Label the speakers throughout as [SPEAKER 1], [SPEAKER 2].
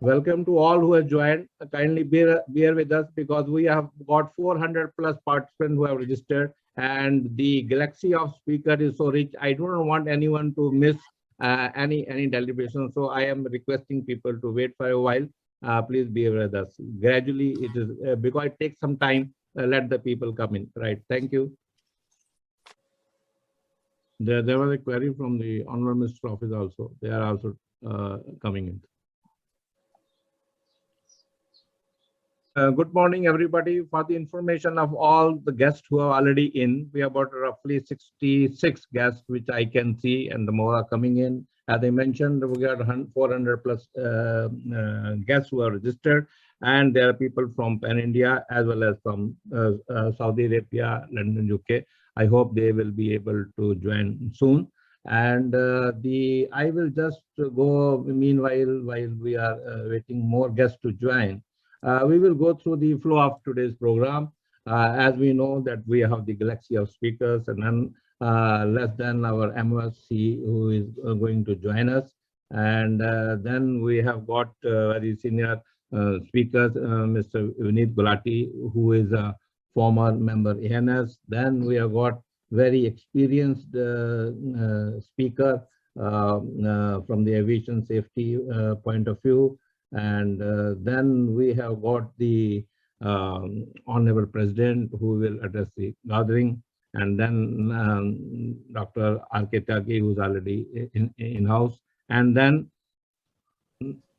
[SPEAKER 1] Welcome to all who have joined. Kindly bear with us because we have got 400 plus participants who have registered, and the galaxy of speaker is so rich. I don't want anyone to miss any deliberation. So I am requesting people to wait for a while. Please bear with us. Gradually, it is because it takes some time. Let the people come in. Right. Thank you. There was a query from the Honorable Minister Office also. They are also coming in. Good morning, everybody. For the information of all the guests who are already in, we have about roughly 66 guests, which I can see, and the more are coming in. As I mentioned, we got 400 plus guests who are registered, and there are people from Pan India as well as from Saudi Arabia, London, UK. I hope they will be able to join soon. And I will just go meanwhile while we are waiting more guests to join. We will go through the flow of today's program. As we know that we have the galaxy of speakers, and then less than our MOSC who is going to join us. And then we have got very senior speakers, Mr. Vineet Gulati, who is a former member ANS. Then we have got very experienced speaker from the aviation safety point of view. And then we have got the Honorable President who will address the gathering, and then Dr. R.K. Tyagi, who's already in-house. And then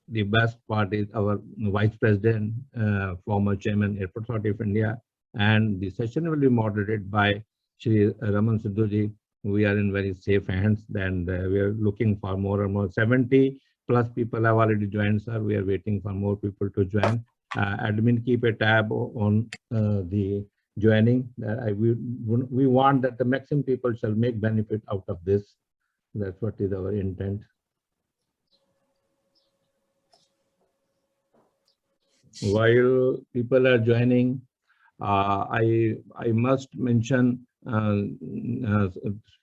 [SPEAKER 1] the best part is our Vice President, former Chairman, Airport Authority of India. And the session will be moderated by Shri Raman Sidhuji. We are in very safe hands, and we are looking for more and more. 70 plus people have already joined, sir. We are waiting for more people to join. Admin, keep a tab on the joining. We want that the maximum people shall make benefit out of this. That's what is our intent. While people are joining, I must mention a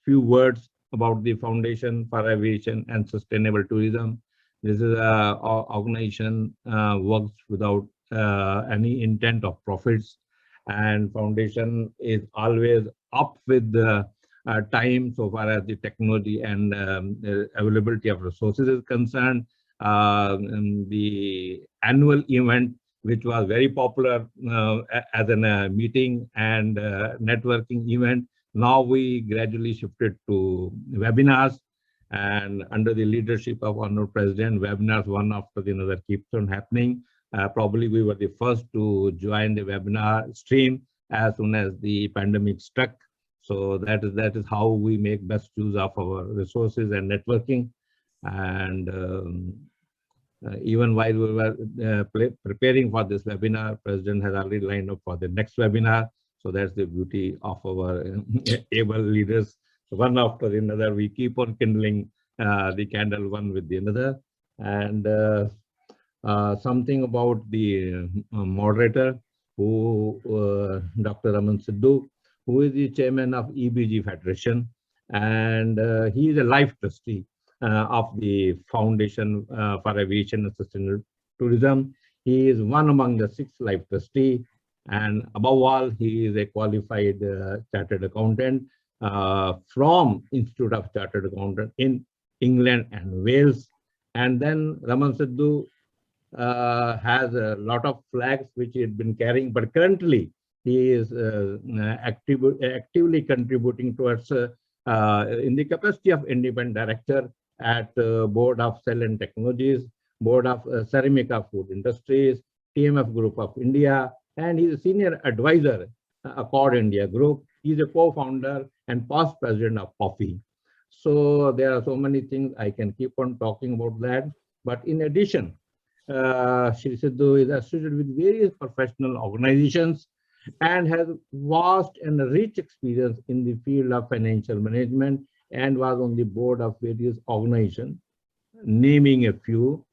[SPEAKER 1] few words about the Foundation for Aviation and Sustainable Tourism. This is an organization works without any intent of profits, and foundation is always up with the time so far as the technology and availability of resources is concerned. The annual event, which was very popular as a meeting and networking event, now we gradually shifted to webinars. And under the leadership of Honorable President, webinars one after the another keeps on happening. Probably we were the first to join the webinar stream as soon as the pandemic struck. So that is how we make best use of our resources and networking. And even while we were preparing for this webinar, President has already lined up for the next webinar. So that's the beauty of our able leaders. One after another, we keep on kindling the candle one with the another. And something about the moderator, who Dr. Raman Sidhu, who is the chairman of EBG Federation, and he is a life trustee of the Foundation for Aviation and Sustainable Tourism. He is one among the 6 life trustees, and above all, he is a qualified chartered accountant from Institute of Chartered Accountant in England and Wales. And then Raman Sidhu has a lot of flags which he had been carrying, but currently he is actively contributing towards in the capacity of independent director at Board of Cell and Technologies, Board of Ceramica Food Industries, TMF Group of India, and he's a senior advisor, Accord India Group. He's a co-founder and past president of Coffee. So there are so many things I can keep on talking about that. But in addition, Shri Sidhu is associated with various professional organizations and has vast and rich experience in the field of financial management, and was on the board of various organizations, naming a few: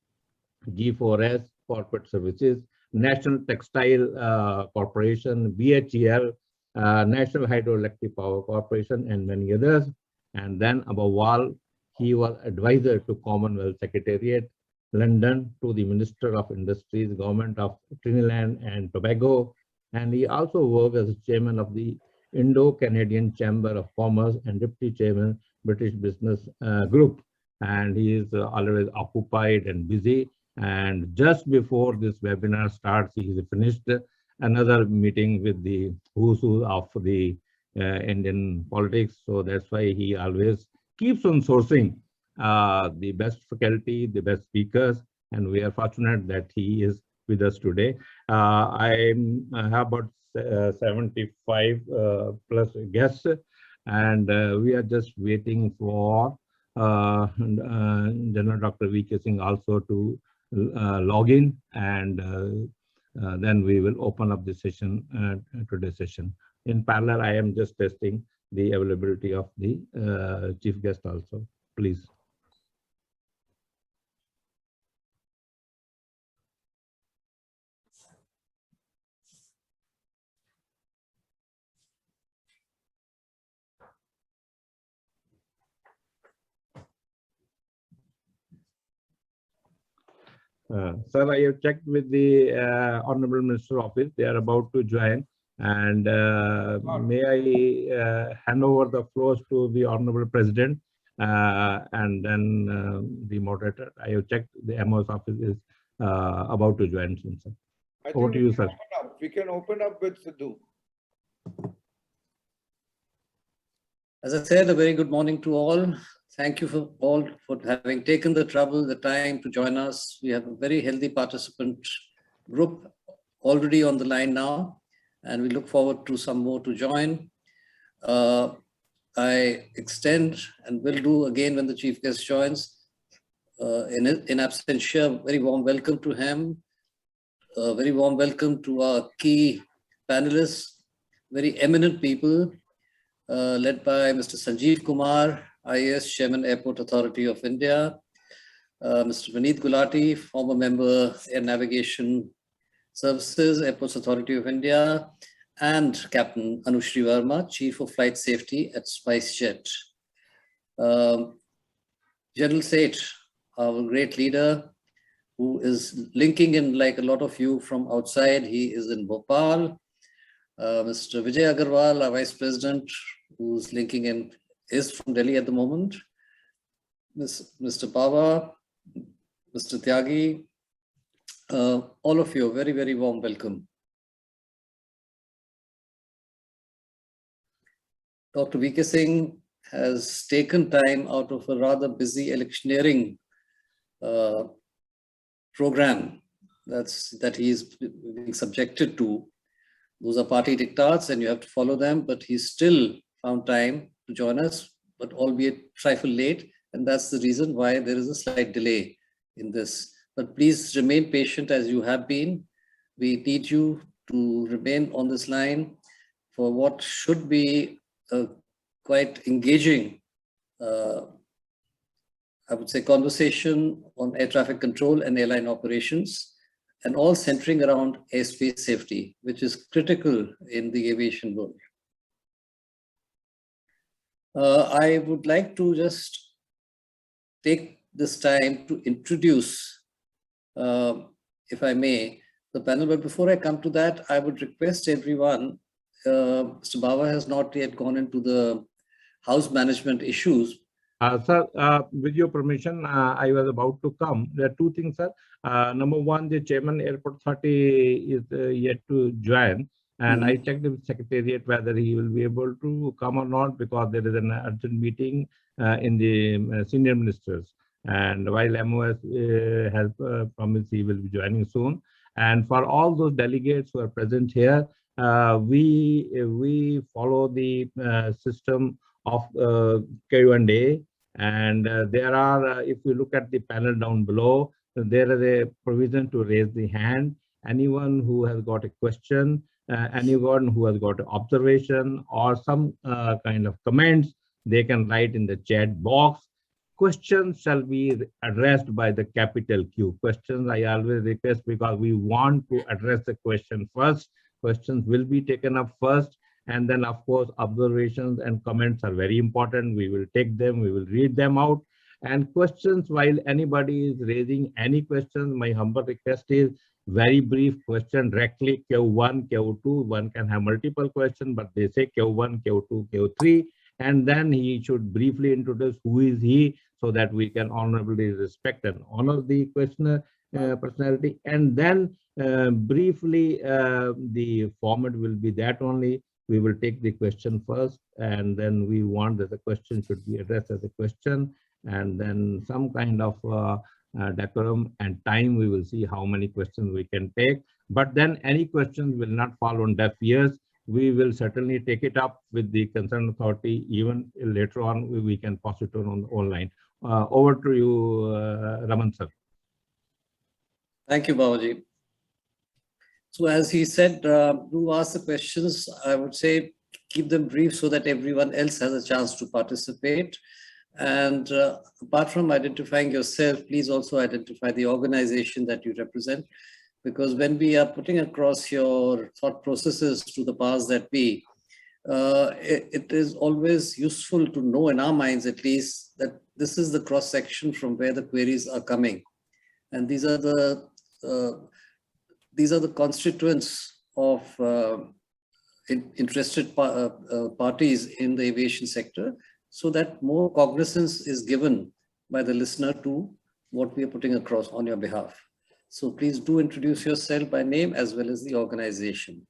[SPEAKER 1] G4S, Corporate Services, National Textile Corporation, BHEL, National Hydroelectric Power Corporation, and many others. And then above all, he was advisor to Commonwealth Secretariat London to the Minister of Industries, Government of Trinidad and Tobago. And he also worked as chairman of the Indo-Canadian Chamber of Commerce and deputy chairman, British Business Group. And he is always occupied and busy. And just before this webinar starts, he has finished another meeting with the who's who of the Indian politics. So that's why he always keeps on sourcing the best faculty, the best speakers, and we are fortunate that he is with us today. I have about 75 plus guests, and we are just waiting for General Dr. V.K. Singh also to log in, and then we will open up the session, today's session. In parallel, I am just testing the availability of the chief guest also. Please. Sir, I have checked with the Honorable Minister Office. They are about to join. And may I hand over the floors to the Honorable President and then the moderator. I have checked the MO's office is about to join soon, sir. Over to you, sir.
[SPEAKER 2] We can open up with Sidhu.
[SPEAKER 3] As I said, a very good morning to all. Thank you for all for having taken the trouble, the time to join us. We have a very healthy participant group already on the line now, and we look forward to some more to join. I extend and will do again when the chief guest joins, in absentia, very warm welcome to him. A very warm welcome to our key panelists, very eminent people, led by Mr. Sanjeev Kumar, IAS Chairman, Airport Authority of India, Mr. Vineet Gulati, former member, Air Navigation Services, Airports Authority of India, and Captain Anushri Verma, Chief of Flight Safety at SpiceJet. General Seth, our great leader, who is linking in like a lot of you from outside. He is in Bhopal. Mr. Vijay Agarwal, our Vice President, who's linking in, is from Delhi at the moment. Mr. Baba, Mr. Tyagi, all of you, very, very warm welcome. Dr. V.K. Singh has taken time out of a rather busy electioneering program that he is being subjected to. Those are party diktats and you have to follow them, but he still found time to join us, but albeit trifle late. And that's the reason why there is a slight delay in this. But please remain patient as you have been. We need you to remain on this line for what should be a quite engaging, I would say, conversation on air traffic control and airline operations, and all centering around airspace safety, which is critical in the aviation world. I would like to just take this time to introduce, if I may, the panel. But before I come to that, I would request everyone, Mr. Baba has not yet gone into the house management issues.
[SPEAKER 1] Sir, with your permission, I was about to come. There are two things, sir. Number one, the chairman Airport Authority is yet to join. And I checked with Secretariat whether he will be able to come or not, because there is an urgent meeting in the senior ministers. And while MOS has promised he will be joining soon. And for all those delegates who are present here, we follow the system of Q&A. And there are, if you look at the panel down below, there is a provision to raise the hand. Anyone who has got a question, anyone who has got an observation or some kind of comments, they can write in the chat box. Questions shall be addressed by the capital Q. Questions I always request, because we want to address the question first. Questions will be taken up first. And then, of course, observations and comments are very important. We will take them, we will read them out. And questions, while anybody is raising any questions, my humble request is very brief question directly, Q1, Q2. One can have multiple questions, but they say Q1, Q2, Q3. And then he should briefly introduce who is he, so that we can honorably respect and honor the questioner personality. And then briefly, the format will be that only. We will take the question first, and then we want that the question should be addressed as a question, and then some kind of decorum and time. We will see how many questions we can take. But then any questions will not fall on deaf ears. We will certainly take it up with the concerned authority. Even later on, we can pass it on online. Over to you, Raman sir.
[SPEAKER 3] Thank you, Babaji. So as he said, do ask the questions. I would say keep them brief so that everyone else has a chance to participate. And apart from identifying yourself, please also identify the organization that you represent. Because when we are putting across your thought processes to the powers that be, it is always useful to know, in our minds at least, that this is the cross-section from where the queries are coming. And these are the constituents of interested parties in the aviation sector, so that more cognizance is given by the listener to what we are putting across on your behalf. So please do introduce yourself by name as well as the organization.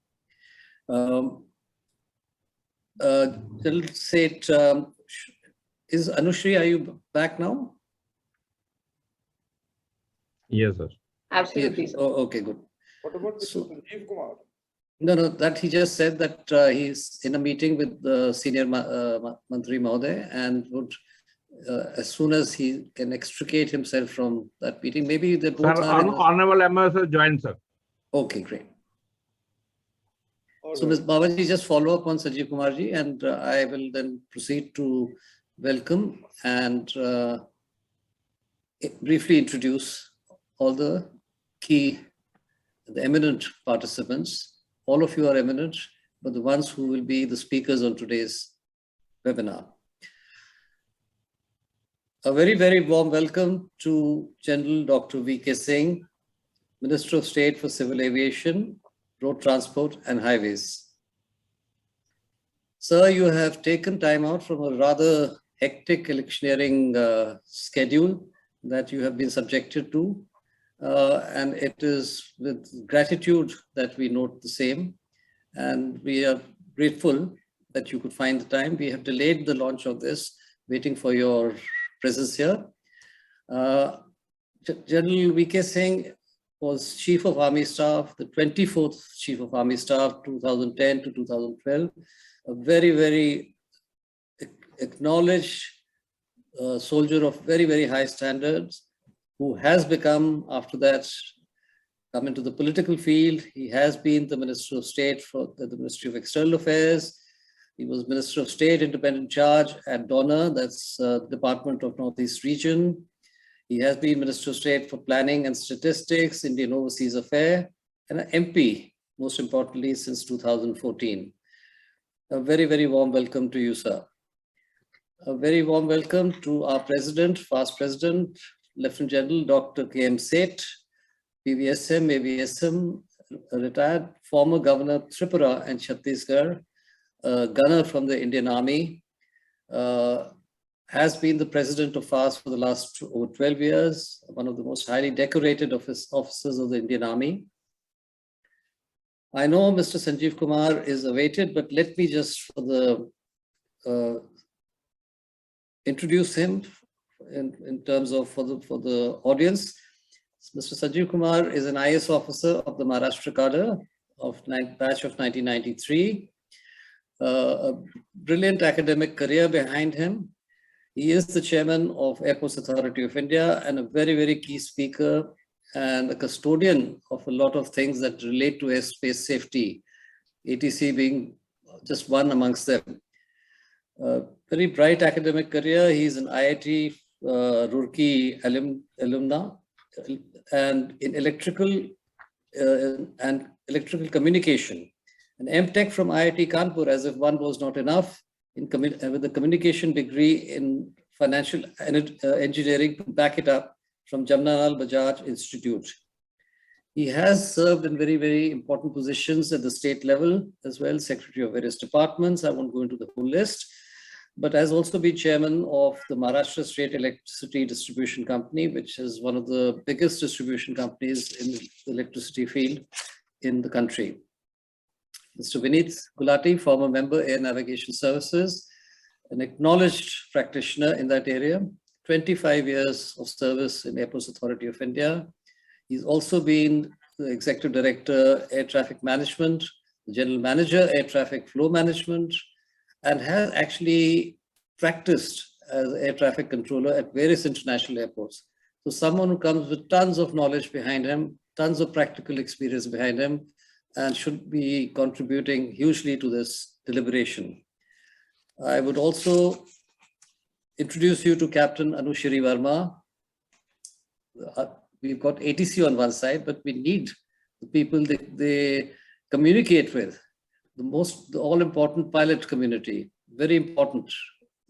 [SPEAKER 3] Is Anushri, are you back now?
[SPEAKER 1] Yes, sir.
[SPEAKER 4] Absolutely. Sir.
[SPEAKER 3] Oh, okay, good.
[SPEAKER 2] What about Mr. Sanjeev Kumar?
[SPEAKER 3] No, that he just said that he's in a meeting with the senior Mantri Mahoday, and would, as soon as he can extricate himself from that meeting, maybe they both
[SPEAKER 1] Sir,
[SPEAKER 3] are.
[SPEAKER 1] Honorable Ambassador joined, sir.
[SPEAKER 3] Okay, great.
[SPEAKER 2] All
[SPEAKER 3] So,
[SPEAKER 2] right.
[SPEAKER 3] Ms. Babaji, just follow up on Sanjeev Kumarji, and I will then proceed to welcome and briefly introduce all the eminent participants. All of you are eminent, but the ones who will be the speakers on today's webinar. A very, very warm welcome to General Dr. V.K. Singh, Minister of State for Civil Aviation, Road Transport and Highways. Sir, you have taken time out from a rather hectic electioneering schedule that you have been subjected to. And it is with gratitude that we note the same. And we are grateful that you could find the time. We have delayed the launch of this, waiting for your presence here. General V.K. Singh was Chief of Army Staff, the 24th Chief of Army Staff, 2010 to 2012. A very, very acknowledged soldier of very, very high standards, who has become, after that, come into the political field. He has been the Minister of State for the Ministry of External Affairs. He was Minister of State, Independent Charge at DONA, that's the Department of Northeast Region. He has been Minister of State for Planning and Statistics, Indian Overseas Affairs, and an MP, most importantly, since 2014. A very, very warm welcome to you, sir. A very warm welcome to our President, Past President, Lieutenant General Dr. K.M. Seth, PVSM, AVSM, retired former Governor Tripura and Chhattisgarh, gunner from the Indian Army, has been the President of FAST for the last over 12 years, one of the most highly decorated officers of the Indian Army. I know Mr. Sanjeev Kumar is awaited, but let me just introduce him in terms of for the audience. Mr. Sanjeev Kumar is an IS officer of the Maharashtra cadre of batch of 1993. A brilliant academic career behind him. He is the chairman of Airports Authority of India and a very, very key speaker and a custodian of a lot of things that relate to airspace safety, ATC being just one amongst them. Very bright academic career. He's an IIT Roorkee alumna and in electrical communication. An MTech from IIT Kanpur, as if one was not enough, with a communication degree financial engineering to back it up from Jamnalal Bajaj Institute. He has served in very, very important positions at the state level as well, secretary of various departments. I won't go into the whole list, but has also been chairman of the Maharashtra State Electricity Distribution Company, which is one of the biggest distribution companies in the electricity field in the country. Mr. Vineet Gulati, former member, Air Navigation Services, an acknowledged practitioner in that area, 25 years of service in Airports Authority of India. He's also been the Executive Director, Air Traffic Management, General Manager, Air Traffic Flow Management, and has actually practiced as Air Traffic Controller at various international airports. So someone who comes with tons of knowledge behind him, tons of practical experience behind him, and should be contributing hugely to this deliberation. I would also introduce you to Captain Anushri Verma. We've got ATC on one side, but we need the people they communicate with, the all-important pilot community, very important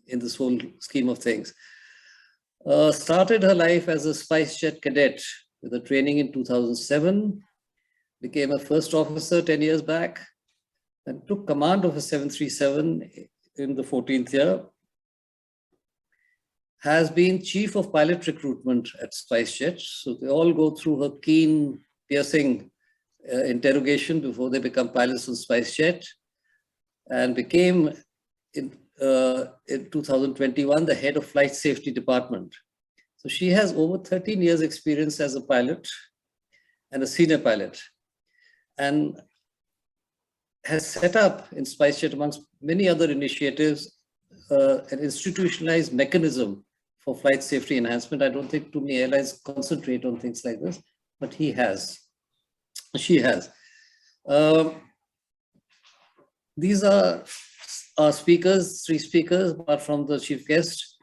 [SPEAKER 3] in this whole scheme of things. Started her life as a SpiceJet cadet with a training in 2007, became a first officer 10 years back, and took command of a 737 in the 14th year. Has been chief of pilot recruitment at SpiceJet. So they all go through her keen, piercing interrogation before they become pilots on SpiceJet, and became in 2021 the head of flight safety department. So she has over 13 years experience as a pilot and a senior pilot, and has set up in SpiceJet, amongst many other initiatives, an institutionalized mechanism for flight safety enhancement. I don't think too many airlines concentrate on things like this, but she has. These are our speakers, 3 speakers, apart from the chief guest.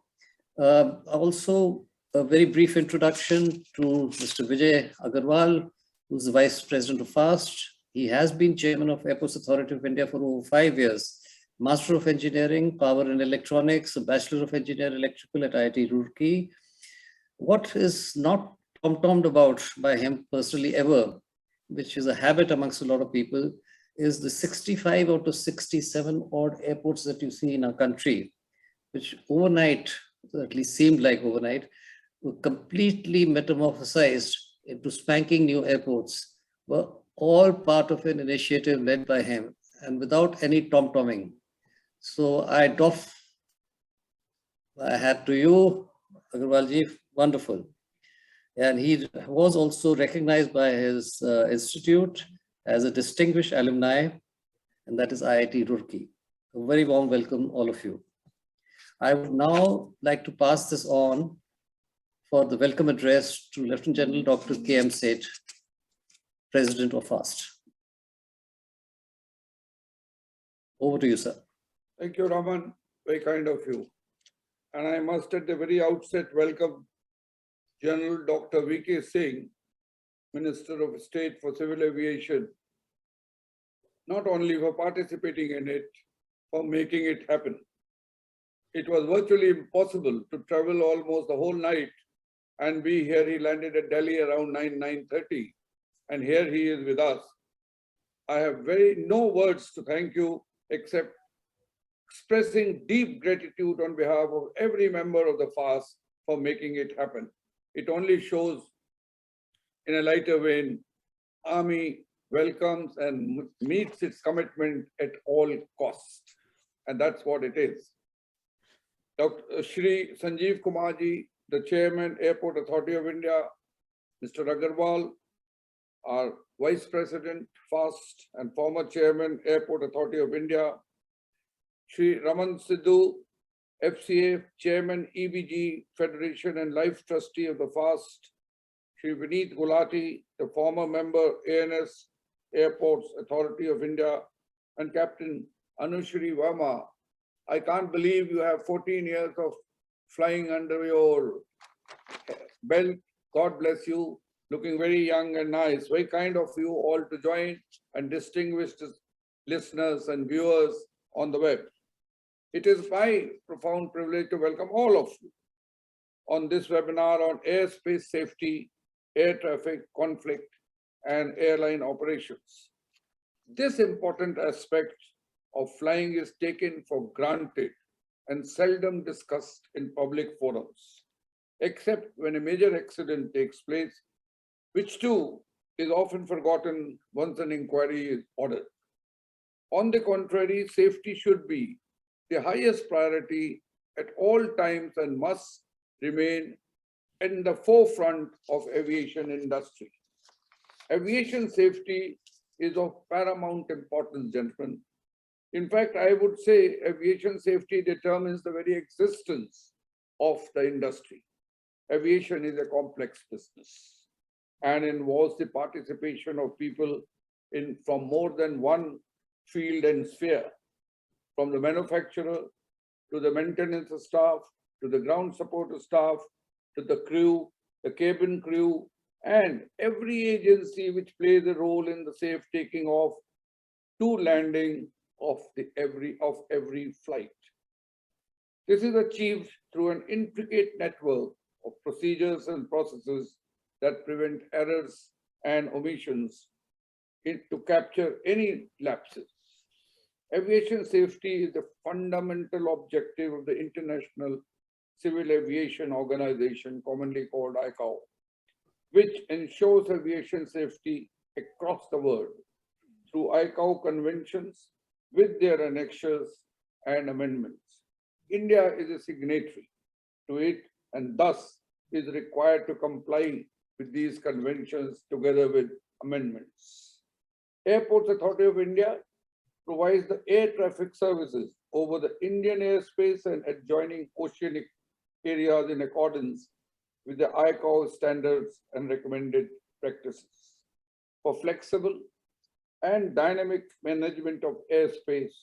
[SPEAKER 3] Also, a very brief introduction to Mr. Vijay Agarwal, who's the Vice President of FAST. He has been Chairman of Airports Authority of India for over 5 years. Master of Engineering, Power and Electronics, a Bachelor of Engineering Electrical at IIT Roorkee. What is not tom-tommed about by him personally ever, which is a habit amongst a lot of people, is the 65 out of 67 odd airports that you see in our country, which overnight, at least seemed like overnight, were completely metamorphosized into spanking new airports, were all part of an initiative led by him and without any tom-tomming. So I doff my hat to you, Agarwalji, wonderful. And he was also recognized by his institute as a distinguished alumni, and that is IIT Roorkee. A very warm welcome, all of you. I would now like to pass this on for the welcome address to Lieutenant General Dr. K.M. Seth, President of FAST. Over to you, sir.
[SPEAKER 2] Thank you, Raman. Very kind of you. And I must at the very outset welcome General Dr. V.K. Singh, Minister of State for Civil Aviation, not only for participating in it, for making it happen. It was virtually impossible to travel almost the whole night and be here. He landed at Delhi around 9:30, and here he is with us. I have no words to thank you except expressing deep gratitude on behalf of every member of the FAST for making it happen. It only shows, in a lighter vein, Army welcomes and meets its commitment at all costs. And that's what it is. Dr. Shri Sanjeev Kumarji, the Chairman, Airport Authority of India, Mr. Agarwal, our Vice President, FAST, and former Chairman, Airport Authority of India, Shri Raman Sidhu, FCA Chairman, EBG Federation and Life Trustee of the FAST, Shri Vineet Gulati, the former member, ANS Airports Authority of India, and Captain Anushri Verma. I can't believe you have 14 years of flying under your belt. God bless you. Looking very young and nice. Very kind of you all to join, and distinguished listeners and viewers on the web. It is my profound privilege to welcome all of you on this webinar on airspace safety, air traffic conflict, and airline operations. This important aspect of flying is taken for granted and seldom discussed in public forums, except when a major accident takes place, which too is often forgotten once an inquiry is ordered. On the contrary, safety should be the highest priority at all times and must remain in the forefront of aviation industry. Aviation safety is of paramount importance, gentlemen. In fact, I would say aviation safety determines the very existence of the industry. Aviation is a complex business and involves the participation of people from more than one field and sphere, from the manufacturer to the maintenance staff, to the ground support staff, to the crew, the cabin crew, and every agency which plays a role in the safe taking off to landing of every flight. This is achieved through an intricate network of procedures and processes that prevent errors and omissions to capture any lapses. Aviation safety is the fundamental objective of the International Civil Aviation Organization, commonly called ICAO, which ensures aviation safety across the world through ICAO conventions with their annexures and amendments. India is a signatory to it and thus is required to comply with these conventions together with amendments. Airports Authority of India provides the air traffic services over the Indian airspace and adjoining oceanic areas in accordance with the ICAO standards and recommended practices. For flexible and dynamic management of airspace,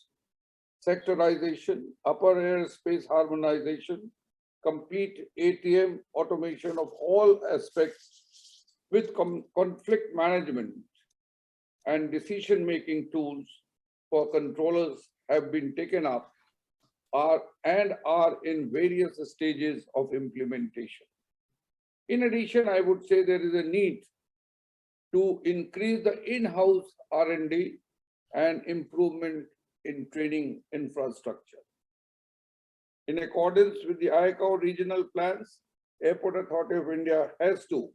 [SPEAKER 2] sectorization, upper airspace harmonization, complete ATM automation of all aspects with conflict management and decision-making tools for controllers have been taken up and are in various stages of implementation. In addition, I would say there is a need to increase the in-house R&D and improvement in training infrastructure. In accordance with the ICAO regional plans, Airport Authority of India has to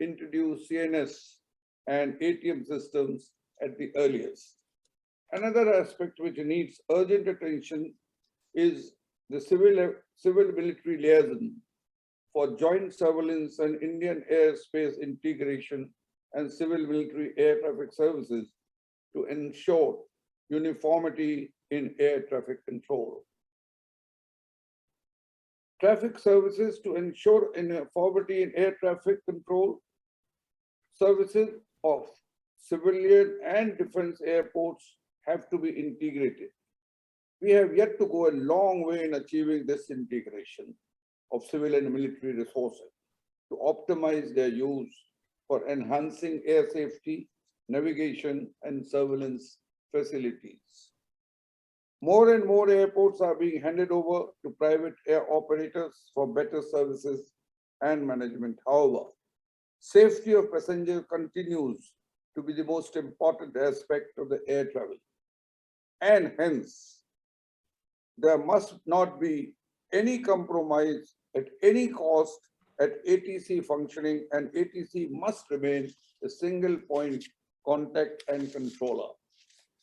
[SPEAKER 2] introduce CNS and ATM systems at the earliest. Another aspect which needs urgent attention is the civil-military liaison for joint surveillance and Indian airspace integration and civil-military air traffic services to ensure uniformity in air traffic control. Traffic services to ensure uniformity in air traffic control services of civilian and defense airports have to be integrated. We have yet to go a long way in achieving this integration of civil and military resources to optimize their use for enhancing air safety, navigation, and surveillance facilities. More and more airports are being handed over to private air operators for better services and management. However, safety of passengers continues to be the most important aspect of the air travel. And hence, there must not be any compromise at any cost at ATC functioning, and ATC must remain a single point contact and controller.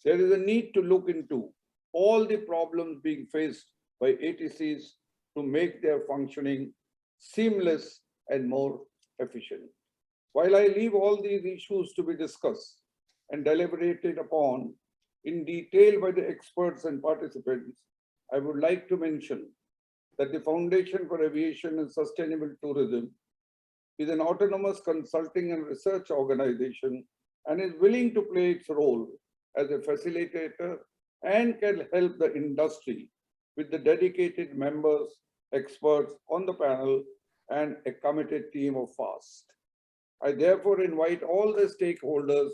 [SPEAKER 2] There is a need to look into all the problems being faced by ATCs to make their functioning seamless and more efficient. While I leave all these issues to be discussed and deliberated upon in detail by the experts and participants, I would like to mention that the Foundation for Aviation and Sustainable Tourism is an autonomous consulting and research organization and is willing to play its role as a facilitator and can help the industry with the dedicated members, experts on the panel, and a committed team of FAST. I therefore invite all the stakeholders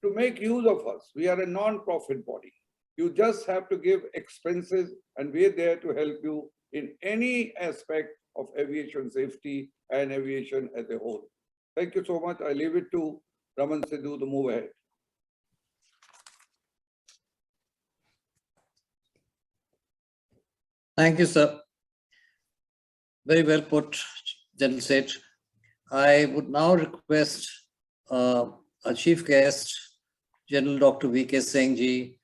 [SPEAKER 2] to make use of us. We are a non-profit body. You just have to give expenses and we're there to help you in any aspect of aviation safety and aviation as a whole. Thank you so much. I leave it to Raman Sidhu to move ahead.
[SPEAKER 3] Thank you, sir. Very well put, General Seth. I would now request our chief guest, General Dr. V.K. Singh ji,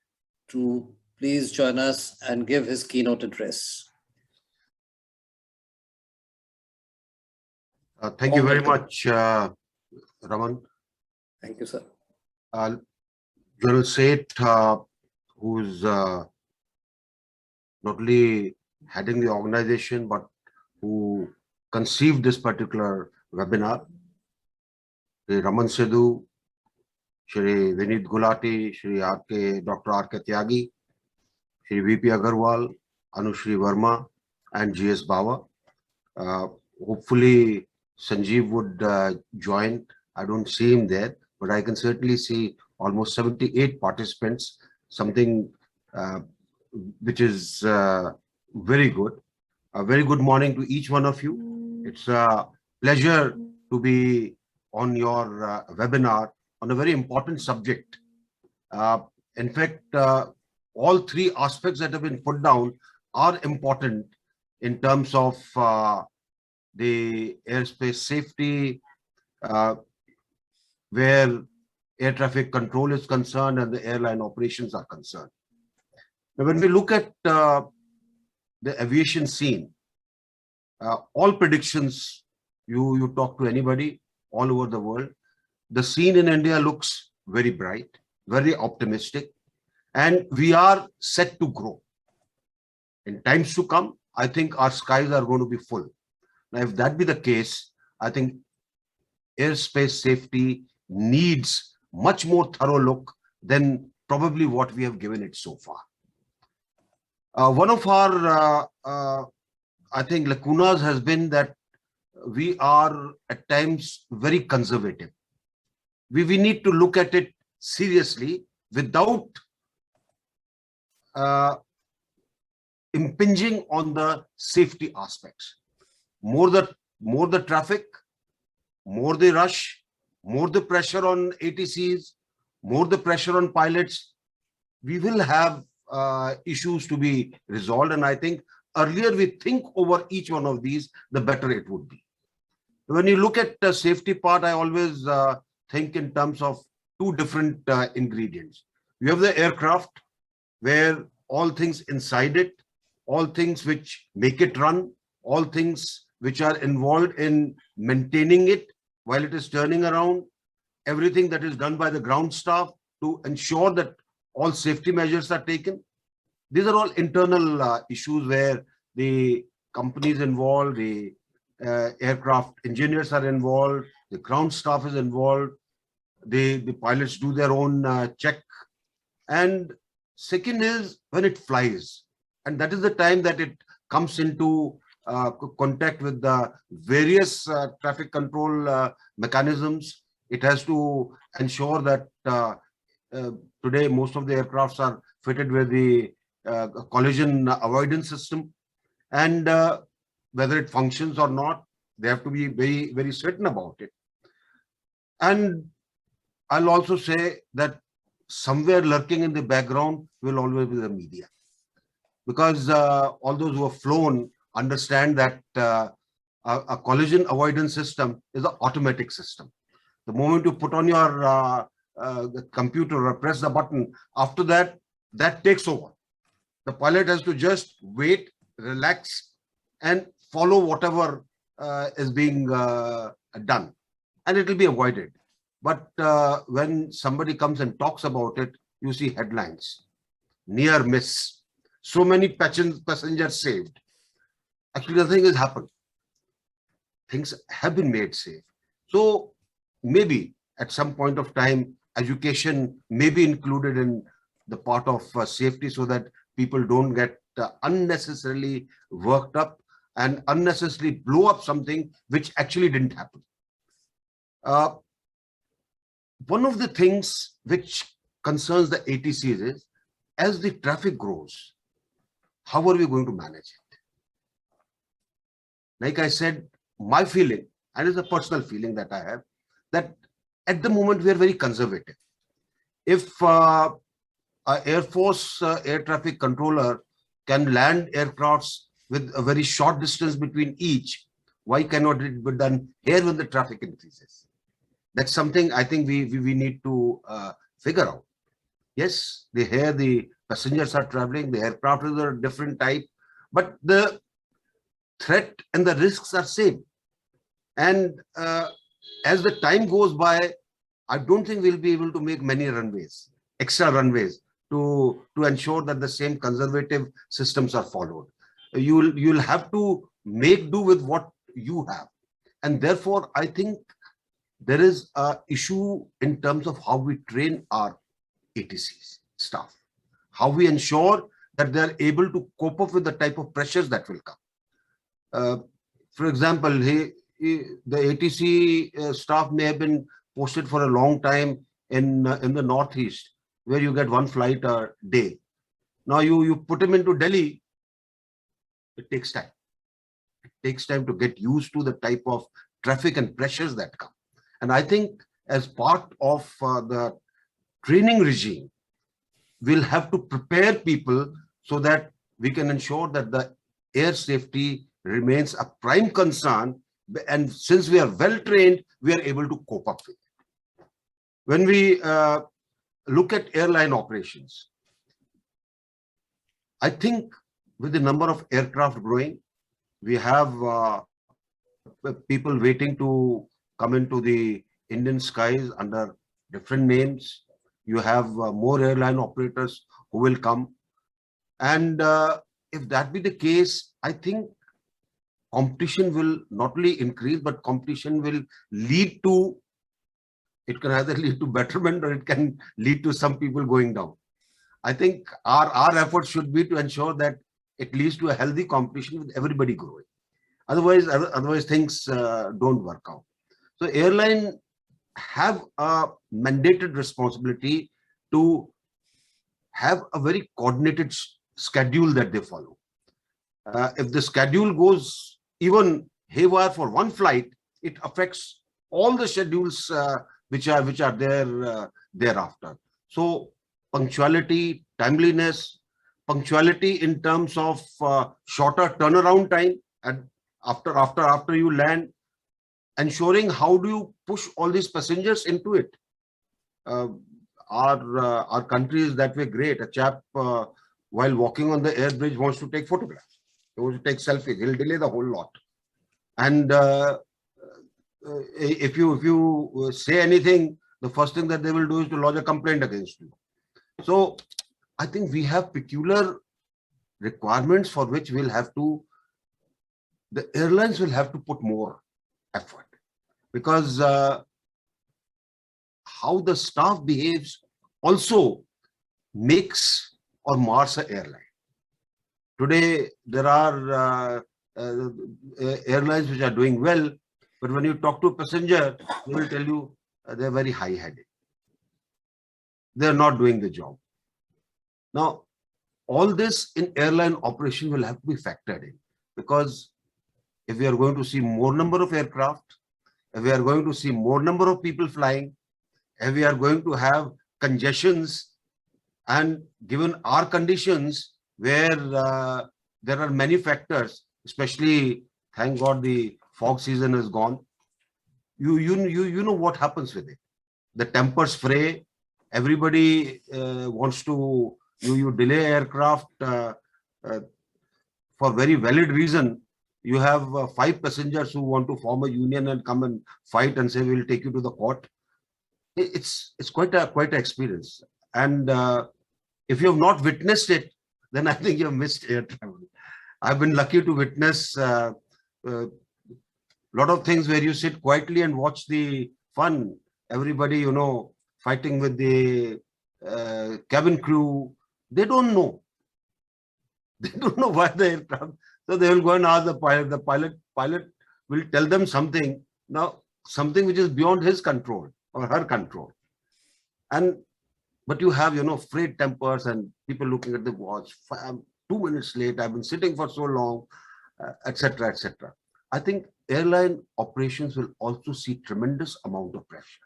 [SPEAKER 3] to please join us and give his keynote address.
[SPEAKER 4] Thank you very much, Raman.
[SPEAKER 3] Thank you, sir.
[SPEAKER 4] General Seth, who's not only heading the organization, but who conceived this particular webinar. Shri Raman Sidhu, Shri Vinit Gulati, Shri Dr. R.K. Tyagi, Shri V.P. Agarwal, Anushri Verma, and G.S. Bawa. Hopefully, Sanjeev would join. I don't see him there, but I can certainly see almost 78 participants, something which is very good. A very good morning to each one of you. It's a pleasure to be on your webinar on a very important subject. In fact, all three aspects that have been put down are important in terms of the airspace safety, where air traffic control is concerned and the airline operations are concerned. Now, when we look at the aviation scene, all predictions, you talk to anybody all over the world, the scene in India looks very bright, very optimistic, and we are set to grow. In times to come, I think our skies are going to be full. Now, if that be the case, I think airspace safety needs much more thorough look than probably what we have given it so far. One of our, I think, lacunas has been that we are at times very conservative. We need to look at it seriously without impinging on the safety aspects. More the traffic, more the rush, more the pressure on ATCs, more the pressure on pilots, we will have issues to be resolved. And I think earlier we think over each one of these, the better it would be. When you look at the safety part, I always think in terms of two different ingredients. You have the aircraft, where all things inside it, all things which make it run, all things which are involved in maintaining it while it is turning around, everything that is done by the ground staff to ensure that all safety measures are taken. These are all internal issues where the companies involved, the aircraft engineers are involved, the ground staff is involved, the pilots do their own check. And second is when it flies. And that is the time that it comes into contact with the various traffic control mechanisms. It has to ensure that today most of the aircrafts are fitted with the collision avoidance system. And whether it functions or not, they have to be very, very certain about it. And I'll also say that somewhere lurking in the background will always be the media. Because all those who have flown understand that a collision avoidance system is an automatic system. The moment you put on your computer or press the button, after that, that takes over. The pilot has to just wait, relax, and follow whatever is being done, and it will be avoided. But when somebody comes and talks about it, you see headlines, near miss, so many passengers saved. Actually, nothing has happened. Things have been made safe. So maybe at some point of time, education may be included in the part of safety so that people don't get unnecessarily worked up and unnecessarily blow up something which actually didn't happen. One of the things which concerns the ATCs is, as the traffic grows, how are we going to manage it? like I said, my feeling, and it's a personal feeling that I have, that at the moment we are very conservative. If a Air Force air traffic controller can land aircrafts with a very short distance between each, why cannot it be done here when the traffic increases? That's something I think we need to figure out. Yes, here the passengers are traveling, the aircraft is a different type, but the threat and the risks are same. And as the time goes by, I don't think we'll be able to make many runways, extra runways, to ensure that the same conservative systems are followed. You'll have to make do with what you have. And therefore, I think there is an issue in terms of how we train our ATCs staff, how we ensure that they're able to cope up with the type of pressures that will come. For example, the ATC staff may have been posted for a long time in the Northeast, where you get one flight a day. Now you put him into Delhi, it takes time. It takes time to get used to the type of traffic and pressures that come. And I think as part of the training regime, we'll have to prepare people so that we can ensure that the air safety remains a prime concern. And since we are well trained, we are able to cope up with it. When we look at airline operations, I think with the number of aircraft growing, we have people waiting to come into the Indian skies under different names. You have more airline operators who will come. And if that be the case, I think competition will not only increase, but competition will lead to, it can either lead to betterment or it can lead to some people going down. I think our efforts should be to ensure that it leads to a healthy competition with everybody growing. Otherwise things don't work out. So airline have a mandated responsibility to have a very coordinated schedule that they follow. If the schedule goes even haywire for one flight, it affects all the schedules which are there thereafter. So punctuality, timeliness, punctuality in terms of shorter turnaround time and after you land, ensuring how do you push all these passengers into it. Our country is that way great. A chap while walking on the air bridge wants to take photographs. He wants to take selfies. He'll delay the whole lot. And if you say anything, the first thing that they will do is to lodge a complaint against you. So I think we have peculiar requirements for which the airlines will have to put more effort, because how the staff behaves also makes or mars an airline. Today, there are airlines which are doing well, but when you talk to a passenger, they will tell you they're very high-headed. They're not doing the job. Now, all this in airline operation will have to be factored in, because if we are going to see more number of aircraft, if we are going to see more number of people flying, if we are going to have congestions, and given our conditions where there are many factors, especially, thank God, the fog season is gone. You know what happens with it. The tempers fray. Everybody wants to you delay aircraft for very valid reason. You have 5 passengers who want to form a union and come and fight and say we'll take you to the court. It's quite an experience. And if you have not witnessed it, then I think you have missed air travel. I've been lucky to witness a lot of things where you sit quietly and watch the fun. Everybody, fighting with the cabin crew. They don't know. They don't know why the aircraft. So they will go and ask the pilot. The pilot will tell them something. Now, something which is beyond his control or her control. But you have, frayed tempers and people looking at the watch. I'm 2 minutes late. I've been sitting for so long, etc., etc. I think airline operations will also see tremendous amount of pressure.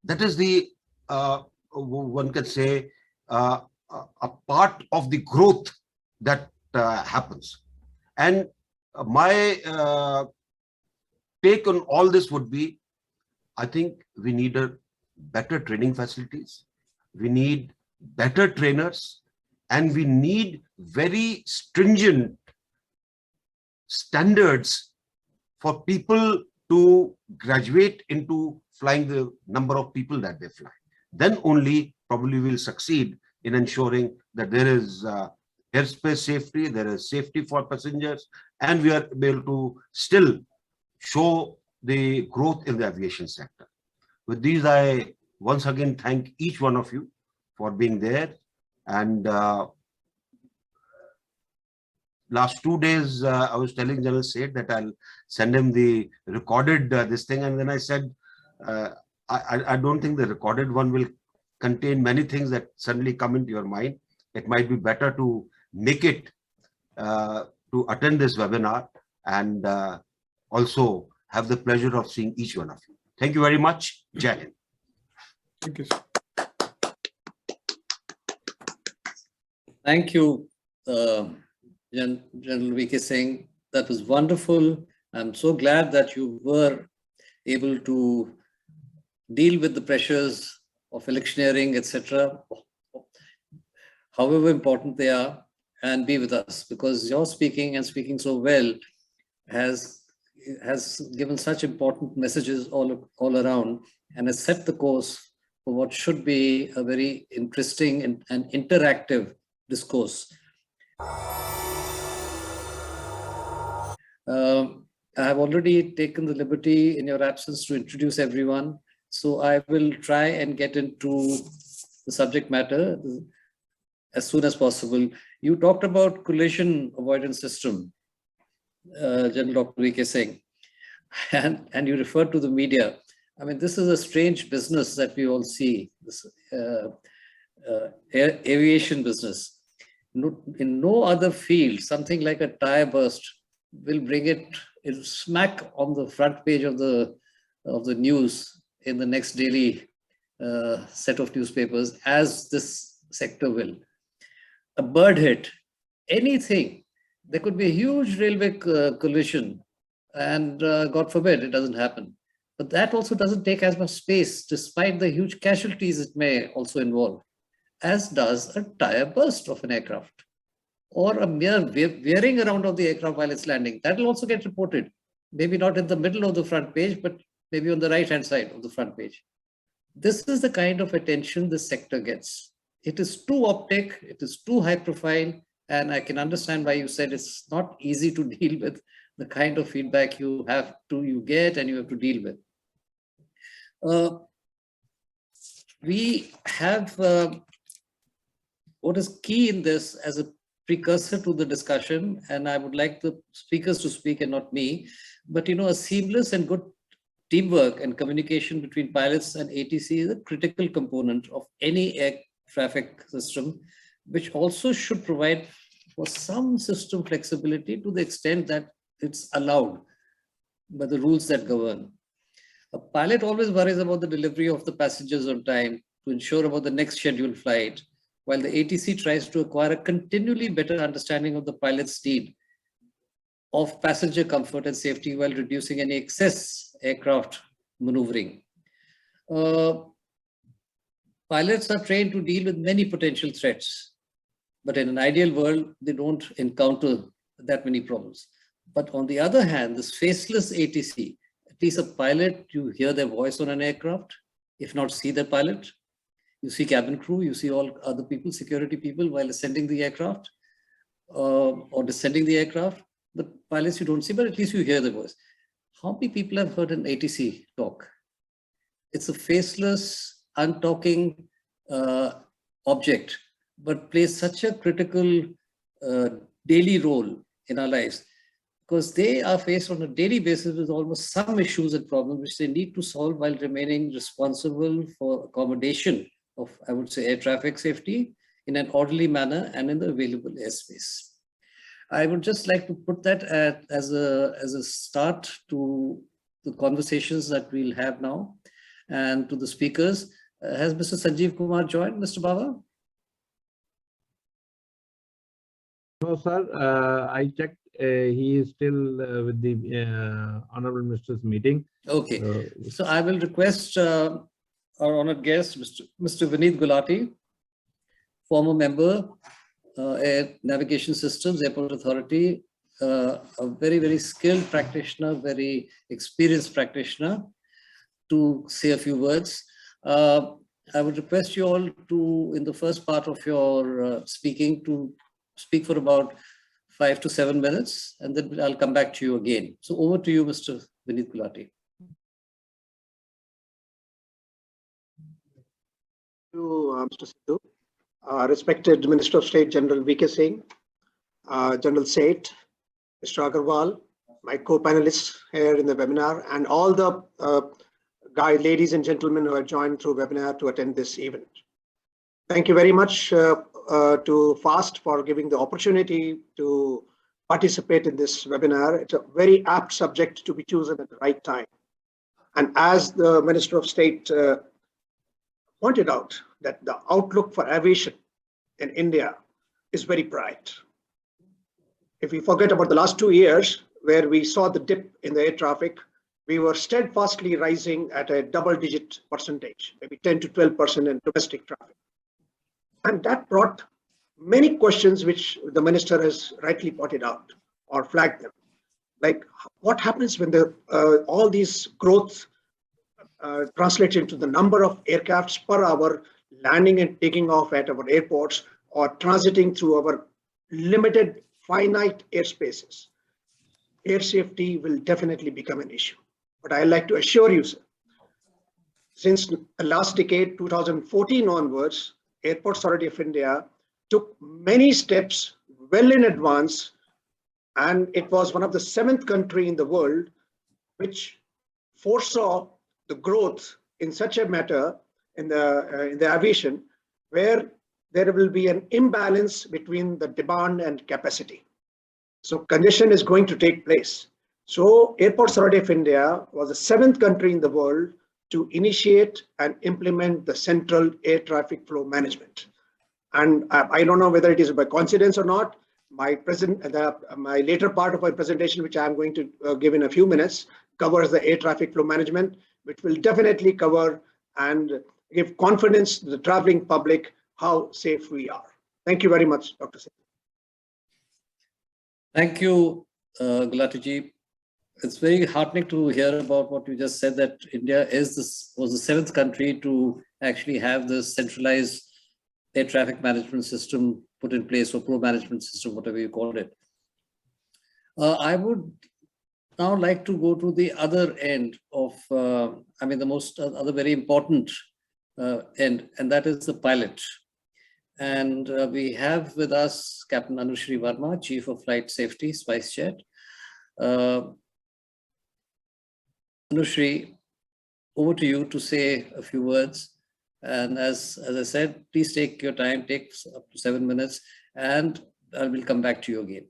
[SPEAKER 4] That is the, one can say, a part of the growth that happens. And my take on all this would be, I think we need a better training facilities. We need better trainers, and we need very stringent standards for people to graduate into flying the number of people that they fly. Then only probably we'll succeed in ensuring that there is airspace safety, there is safety for passengers, and we are able to still show the growth in the aviation sector. With these, I once again thank each one of you for being there. And last 2 days, I was telling General Seth that I'll send him the recorded this thing. And then I said, I don't think the recorded one will contain many things that suddenly come into your mind. It might be better to make it to attend this webinar and also have the pleasure of seeing each one of you. Thank you very much. Jai Hind.
[SPEAKER 2] Thank you, sir.
[SPEAKER 3] Thank you, General VK Singh. That was wonderful. I'm so glad that you were able to deal with the pressures of electioneering, etc., however important they are, and be with us, because your speaking and speaking so well has given such important messages all around, and has set the course for what should be a very interesting and interactive discourse. I have already taken the liberty in your absence to introduce everyone, so I will try and get into the subject matter as soon as possible. You talked about collision avoidance system, General Dr. VK Singh, and you referred to the media. I mean, this is a strange business that we all see, this aviation business. In no other field, something like a tire burst will bring it smack on the front page of the news in the next daily set of newspapers, as this sector will. A bird hit, anything. There could be a huge railway collision, and God forbid it doesn't happen. But that also doesn't take as much space, despite the huge casualties it may also involve, as does a tire burst of an aircraft, or a mere veering around of the aircraft while it's landing. That will also get reported. Maybe not in the middle of the front page, but maybe on the right-hand side of the front page. This is the kind of attention this sector gets. It is too optic, it is too high profile, and I can understand why you said it's not easy to deal with the kind of feedback you get and you have to deal with. We have what is key in this as a precursor to the discussion, and I would like the speakers to speak and not me, but a seamless and good teamwork and communication between pilots and ATC is a critical component of any air traffic system, which also should provide for some system flexibility to the extent that it's allowed by the rules that govern. A pilot always worries about the delivery of the passengers on time to ensure about the next scheduled flight, while the ATC tries to acquire a continually better understanding of the pilot's need of passenger comfort and safety while reducing any excess aircraft maneuvering. Pilots are trained to deal with many potential threats, but in an ideal world, they don't encounter that many problems. But on the other hand, this faceless ATC, at least a pilot, you hear their voice on an aircraft, if not see the pilot. You see cabin crew, you see all other people, security people while ascending the aircraft or descending the aircraft. The pilots you don't see, but at least you hear the voice. How many people have heard an ATC talk? It's a faceless, untalking object, but plays such a critical daily role in our lives, because they are faced on a daily basis with almost some issues and problems which they need to solve while remaining responsible for accommodation of, I would say, air traffic safety in an orderly manner and in the available airspace. I would just like to put that as a start to the conversations that we'll have now and to the speakers. Has Mr. Sanjeev Kumar joined, Mr. Baba?
[SPEAKER 1] No, sir. I checked. He is still with the Honorable Minister's meeting.
[SPEAKER 3] Okay. So I will request our honored guest, Mr. Vineet Gulati, former member, Air Navigation Systems, Airport Authority, a very, very skilled practitioner, very experienced practitioner, to say a few words. I would request you all to, in the first part of your speaking, to speak for about 5 to 7 minutes, and then I'll come back to you again. So over to you, Mr. Vineet Gulati.
[SPEAKER 5] Thank you, Mr. Sidhu. Respected Minister of State General V.K. Singh, General Seth, Mr. Agarwal, my co-panelists here in the webinar, and all the ladies and gentlemen who have joined through webinar to attend this event. Thank you very much to FAST for giving the opportunity to participate in this webinar. It's a very apt subject to be chosen at the right time. And as the Minister of State pointed out, that the outlook for aviation in India is very bright. If we forget about the last 2 years, where we saw the dip in the air traffic, we were steadfastly rising at a double-digit percentage, maybe 10 to 12% in domestic traffic. And that brought many questions which the minister has rightly pointed out or flagged them. Like, what happens when all these growth translates into the number of aircrafts per hour landing and taking off at our airports or transiting through our limited, finite airspaces? Air safety will definitely become an issue. But I'd like to assure you, sir, since the last decade, 2014 onwards, Airports Authority of India took many steps well in advance, and it was one of the 7th country in the world which foresaw the growth in such a matter in the aviation, where there will be an imbalance between the demand and capacity. So congestion is going to take place. So Airports Authority of India was the 7th country in the world to initiate and implement the central air traffic flow management. And I don't know whether it is by coincidence or not. My later part of my presentation, which I'm going to give in a few minutes, covers the air traffic flow management, which will definitely cover and give confidence to the traveling public how safe we are. Thank you very much, Dr. Singh.
[SPEAKER 3] Thank you, Gulati ji. It's very heartening to hear about what you just said, that India was the 7th country to actually have the centralized air traffic management system put in place, or flow management system, whatever you called it. I would now like to go to the other end of, the most other very important end, and that is the pilot. And we have with us Captain Anushri Verma, Chief of Flight Safety, SpiceJet. Anushri, over to you to say a few words. And as I said, please take your time, take up to 7 minutes, and I will come back to you again.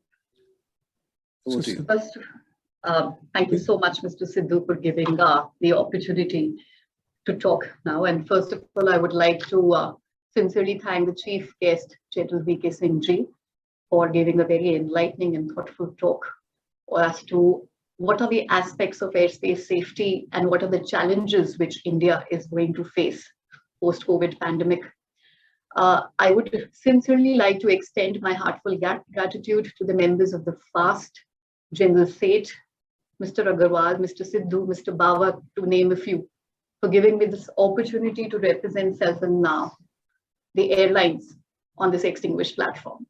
[SPEAKER 3] Over to you.
[SPEAKER 6] First, thank you so much, Mr. Sidhu, for giving the opportunity to talk now. And first of all, I would like to sincerely thank the chief guest, General V.K. Singh ji, for giving a very enlightening and thoughtful talk as to what are the aspects of airspace safety and what are the challenges which India is going to face post-COVID pandemic. I would sincerely like to extend my heartfelt gratitude to the members of the FAST, General Seth, Mr. Agarwal, Mr. Sidhu, Mr. Bava, to name a few, for giving me this opportunity to represent Self and Now, the airlines, on this extinguished platform.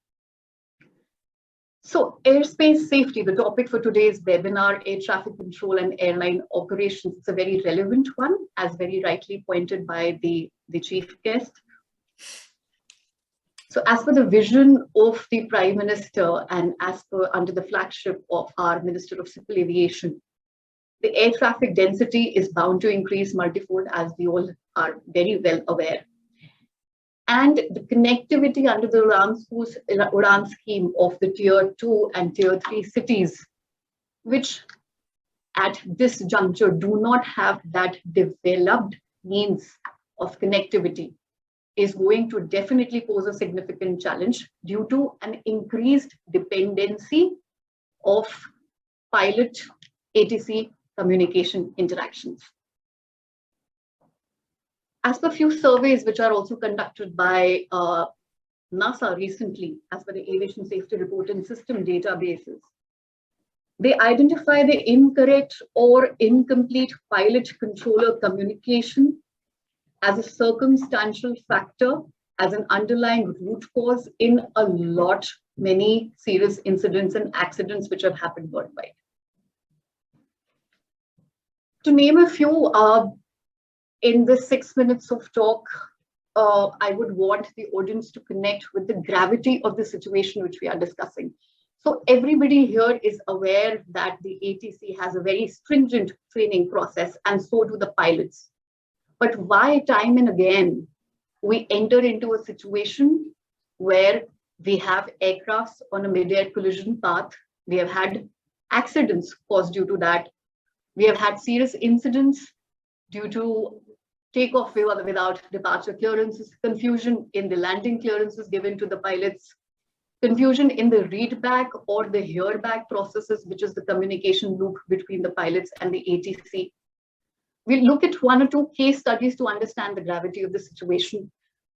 [SPEAKER 6] So airspace safety, the topic for today's webinar, air traffic control and airline operations, it's a very relevant one, as very rightly pointed by the chief guest. So as per the vision of the Prime Minister and as per under the flagship of our Minister of Civil Aviation, the air traffic density is bound to increase multifold, as we all are very well aware. and the connectivity under the Udan scheme of the tier 2 and tier 3 cities, which at this juncture do not have that developed means of connectivity, is going to definitely pose a significant challenge due to an increased dependency of pilot ATC communication interactions. As per few surveys which are also conducted by NASA recently, as per the Aviation Safety Report and System databases, they identify the incorrect or incomplete pilot controller communication as a circumstantial factor, as an underlying root cause in many serious incidents and accidents which have happened worldwide. To name a few, in the 6 minutes of talk, I would want the audience to connect with the gravity of the situation which we are discussing. So everybody here is aware that the ATC has a very stringent training process, and so do the pilots. But why time and again we enter into a situation where we have aircrafts on a mid-air collision path, we have had accidents caused due to that, we have had serious incidents due to takeoff without departure clearances, confusion in the landing clearances given to the pilots, confusion in the read back or the hear back processes, which is the communication loop between the pilots and the ATC. We'll look at one or two case studies to understand the gravity of the situation.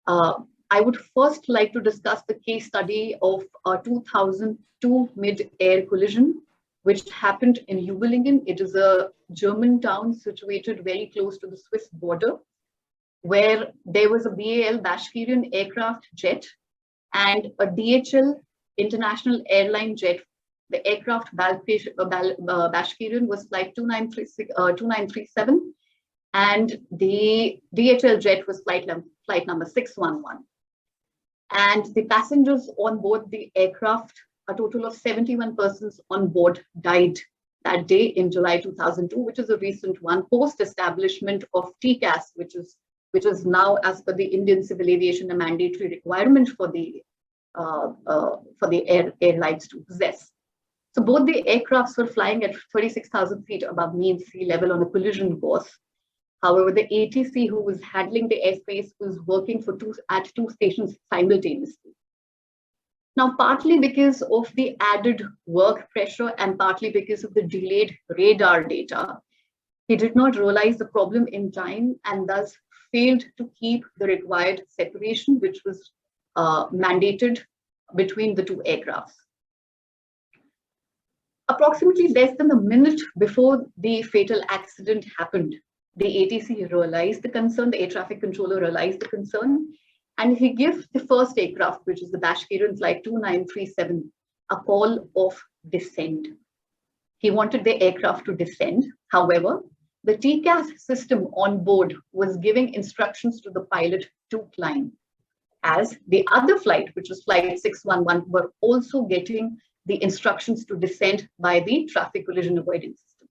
[SPEAKER 6] I would first like to discuss the case study of a 2002 mid-air collision, which happened in Juwelingen. It is a German town situated very close to the Swiss border, where there was a BAL Bashkirian aircraft jet and a DHL international airline jet. The aircraft Bashkirian was flight 2937, and the DHL jet was flight number 611. And the passengers on board the aircraft, a total of 71 persons on board, died that day in July 2002, which is a recent one, post-establishment of TCAS, which is now, as per the Indian Civil Aviation, a mandatory requirement for the airlines to possess. So both the aircrafts were flying at 36,000 feet above mean sea level on a collision course. However, the ATC who was handling the airspace was working at two stations simultaneously. Now, partly because of the added work pressure and partly because of the delayed radar data, he did not realize the problem in time and thus failed to keep the required separation, which was mandated between the two aircrafts. Approximately less than a minute before the fatal accident happened, the ATC realized the concern, the air traffic controller realized the concern, and he gave the first aircraft, which is the Bashkirian flight 2937, a call of descent. He wanted the aircraft to descend. However, the TCAS system on board was giving instructions to the pilot to climb, as the other flight, which was flight 611, were also getting the instructions to descend by the traffic collision avoidance system.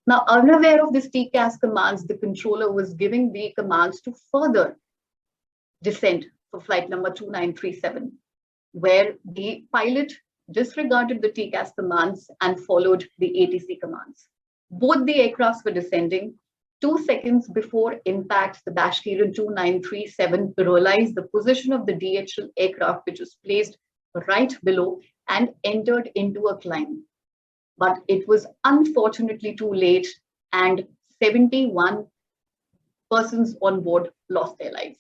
[SPEAKER 6] Now, unaware of this TCAS commands, the controller was giving the commands to further descent for flight number 2937, where the pilot disregarded the TCAS commands and followed the ATC commands. Both the aircrafts were descending. 2 seconds before impact, the Bashkirian 2937 realized the position of the DHL aircraft, which was placed right below, and entered into a climb. But it was unfortunately too late, and 71 persons on board lost their lives.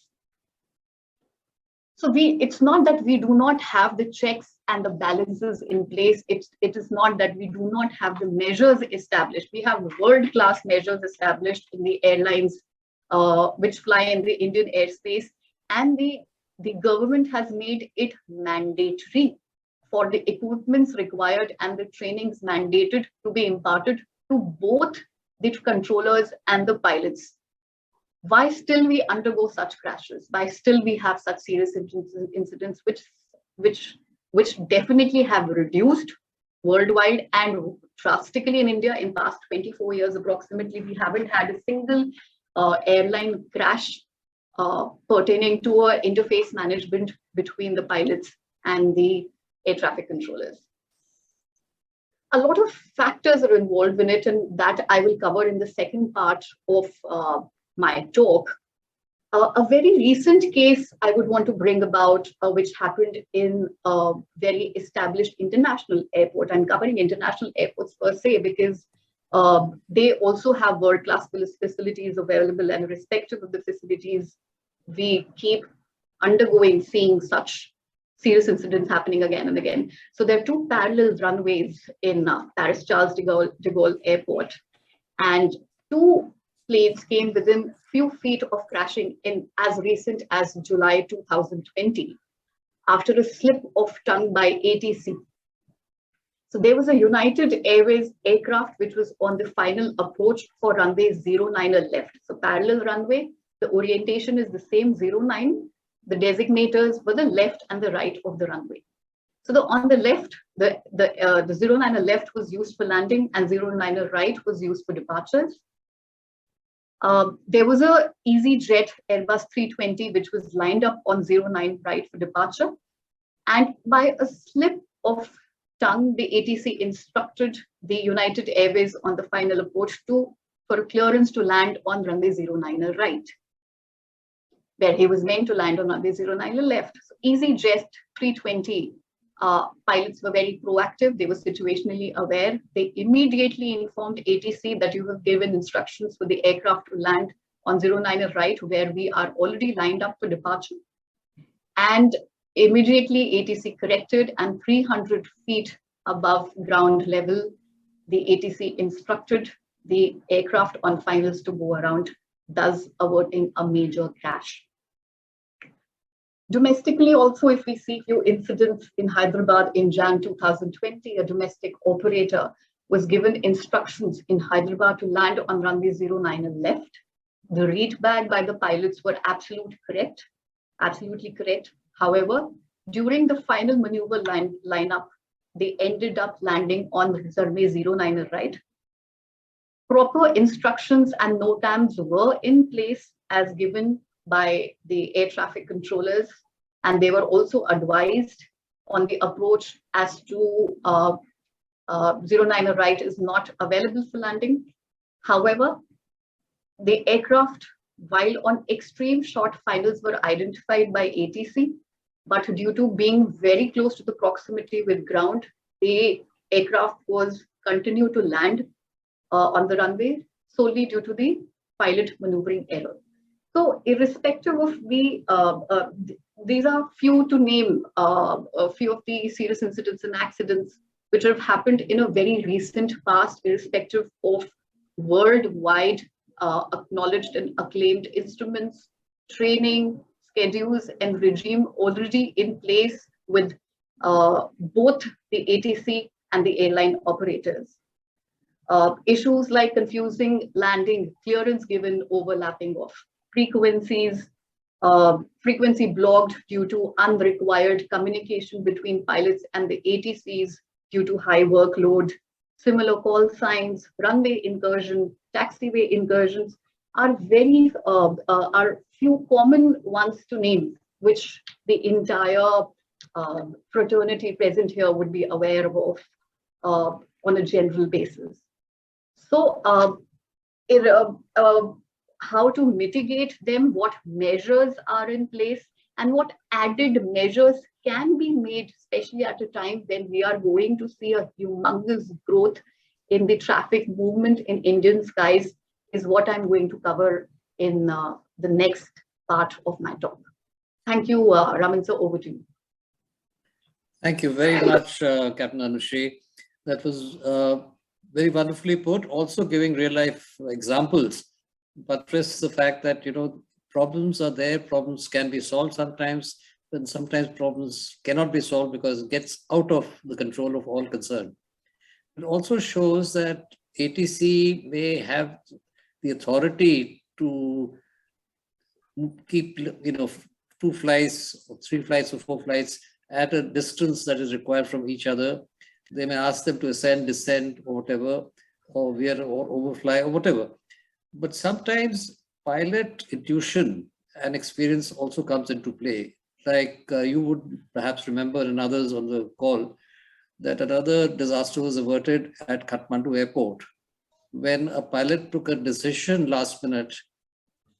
[SPEAKER 6] So it's not that we do not have the checks and the balances in place. It is not that we do not have the measures established. We have world-class measures established in the airlines which fly in the Indian airspace, and the government has made it mandatory for the equipments required and the trainings mandated to be imparted to both the controllers and the pilots. Why still we undergo such crashes? Why still we have such serious incidents, which definitely have reduced worldwide and drastically in India in past 24 years approximately? We haven't had a single airline crash pertaining to interface management between the pilots and the air traffic controllers. A lot of factors are involved in it, and that I will cover in the second part of my talk. A very recent case I would want to bring about, which happened in a very established international airport. I'm covering international airports per se because they also have world-class facilities available, and irrespective of the facilities, we keep seeing such serious incidents happening again and again. So there are two parallel runways in Paris Charles de Gaulle Airport, and two planes came within few feet of crashing in as recent as July 2020 after a slip of tongue by ATC. So there was a United Airways aircraft which was on the final approach for runway 09 left. So parallel runway, the orientation is the same 09. The designators were the left and the right of the runway. So on the left, the 09 left was used for landing and 09 right was used for departures. There was a EasyJet Airbus 320 which was lined up on 09 right for departure. And by a slip of tongue, the ATC instructed the United Airways on the final approach for a clearance to land on runway 09 right, where he was meant to land on runway 09 left. So EasyJet 320 pilots were very proactive. They were situationally aware. They immediately informed ATC that you have given instructions for the aircraft to land on 09 right, where we are already lined up for departure. And immediately ATC corrected, and 300 feet above ground level, the ATC instructed the aircraft on finals to go around, thus averting a major crash. Domestically also, if we see few incidents in Hyderabad in Jan 2020, a domestic operator was given instructions in Hyderabad to land on runway 09 left. The read back by the pilots were absolutely correct. However, during the final maneuver lineup, they ended up landing on runway 09 right. Proper instructions and NOTAMs were in place as given by the air traffic controllers, and they were also advised on the approach as to 09 right is not available for landing. However, the aircraft, while on extreme short finals, were identified by ATC, but due to being very close to the proximity with ground, the aircraft was continued to land on the runway solely due to the pilot maneuvering error. So irrespective of these are few to name a few of the serious incidents and accidents which have happened in a very recent past, irrespective of worldwide acknowledged and acclaimed instruments, training, schedules, and regime already in place with both the ATC and the airline operators. Issues like confusing landing, clearance given, overlapping of frequencies, frequency blocked due to unrequired communication between pilots and the ATCs due to high workload, similar call signs, runway incursion, taxiway incursions are few common ones to name, which the entire fraternity present here would be aware of on a general basis. So how to mitigate them, what measures are in place, and what added measures can be made, especially at a time when we are going to see a humongous growth in the traffic movement in Indian skies, is what I'm going to cover in the next part of my talk. Thank you, Raman sir, over to you.
[SPEAKER 3] Thank you very much, Captain Anushri. That was very wonderfully put, also giving real life examples, but stress the fact that, problems are there, problems can be solved sometimes, and sometimes problems cannot be solved because it gets out of the control of all concerned. It also shows that ATC may have the authority to keep, 2 flights or 3 flights or 4 flights at a distance that is required from each other. They may ask them to ascend, descend, or whatever, or veer or overfly or whatever. But sometimes pilot intuition and experience also comes into play. Like you would perhaps remember, and others on the call, that another disaster was averted at Kathmandu airport when a pilot took a decision last minute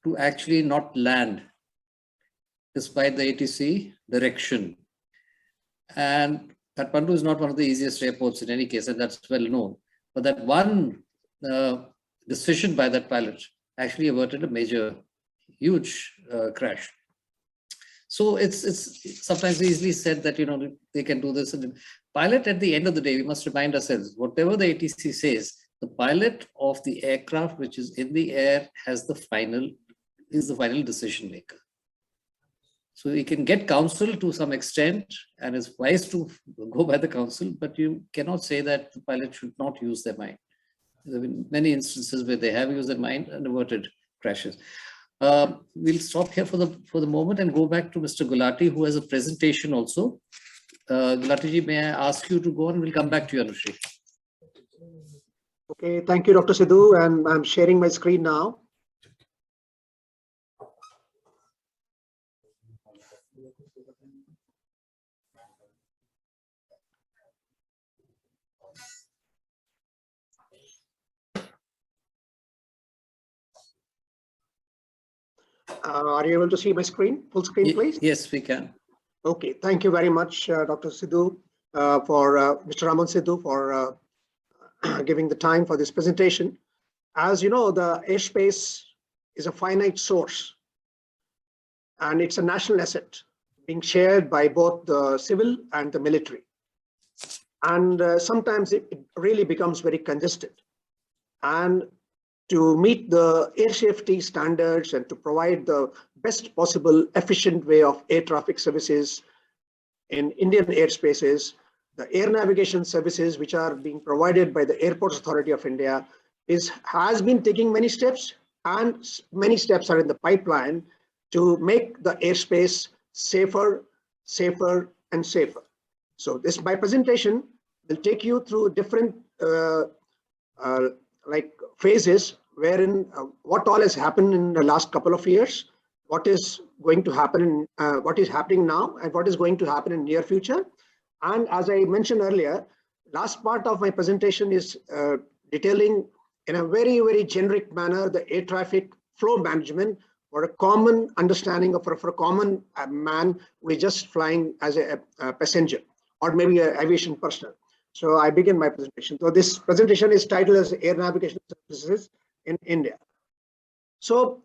[SPEAKER 3] to actually not land despite the ATC direction. And Kathmandu is not one of the easiest airports in any case, and that's well known. But that one decision by that pilot actually averted a major, huge crash. So it's sometimes easily said that, you know, they can do this. And the pilot, at the end of the day, we must remind ourselves, whatever the ATC says, the pilot of the aircraft which is in the air is the final decision maker. So he can get counsel to some extent, and it's wise to go by the counsel, but you cannot say that the pilot should not use their mind. There have been many instances where they have used their mind and averted crashes. We'll stop here for the moment and go back to Mr. Gulati, who has a presentation also. Gulati ji, may I ask you to go on? We'll come back to you, Anushri.
[SPEAKER 5] Okay, thank you, Dr. Sidhu, and I'm sharing my screen now. Are you able to see my screen? Full screen, please?
[SPEAKER 3] Yes, we can.
[SPEAKER 5] Okay, thank you very much, Dr. Sidhu, for Mr. Raman Sidhu, for giving the time for this presentation. As you know, the airspace is a finite source, and it's a national asset being shared by both the civil and the military. And sometimes it really becomes very congested. And to meet the air safety standards and to provide the best possible efficient way of air traffic services in Indian airspaces, the air navigation services which are being provided by the Airports Authority of India has been taking many steps, and many steps are in the pipeline to make the airspace safer, and safer. So my presentation will take you through different phases wherein what all has happened in the last couple of years, what is going to happen, what is happening now, and what is going to happen in near future. And as I mentioned earlier, last part of my presentation is detailing in a very, very generic manner the air traffic flow management for a common understanding of for a common man who is just flying as a passenger or maybe an aviation personnel. So I begin my presentation. So this presentation is titled as Air Navigation Services in India. So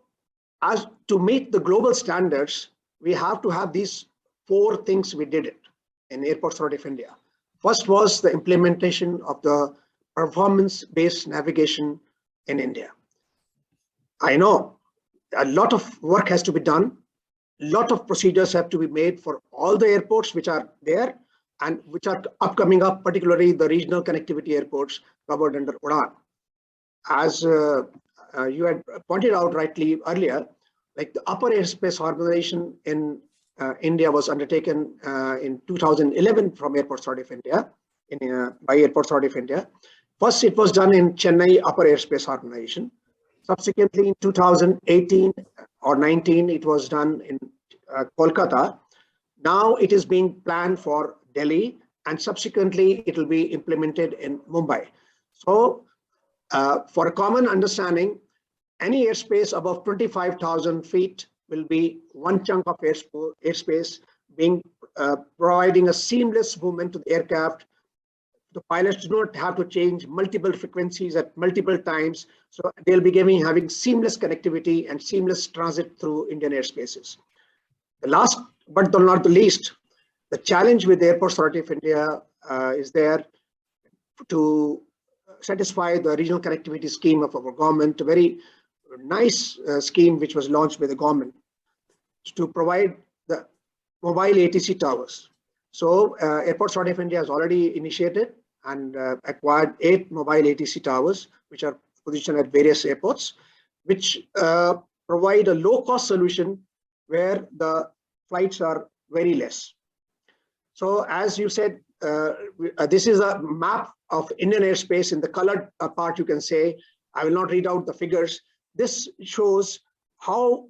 [SPEAKER 5] as to meet the global standards, we have to have these 4 things we did it in Airports Authority of India. First was the implementation of the performance-based navigation in India. I know a lot of work has to be done. A lot of procedures have to be made for all the airports which are there and which are coming up, particularly the regional connectivity airports covered under UDAN. As you had pointed out rightly earlier, like the upper airspace harmonization in India was undertaken in 2011 from Airports Authority of India, by Airports Authority of India. First, it was done in Chennai upper airspace harmonization. Subsequently, in 2018 or 19, it was done in Kolkata. Now it is being planned for Delhi, and subsequently it will be implemented in Mumbai. So for a common understanding, any airspace above 25,000 feet will be one chunk of airspace being providing a seamless movement to the aircraft. The pilots do not have to change multiple frequencies at multiple times. So they'll be having seamless connectivity and seamless transit through Indian airspaces. The last but not the least, the challenge with the Airports Authority of India is there to satisfy the regional connectivity scheme of our government, a very nice scheme which was launched by the government to provide the mobile ATC towers. So Airports Authority of India has already initiated and acquired 8 mobile ATC towers, which are positioned at various airports, which provide a low-cost solution where the flights are very less. So as you said, this is a map of Indian airspace. In the colored part, you can say, I will not read out the figures. This shows how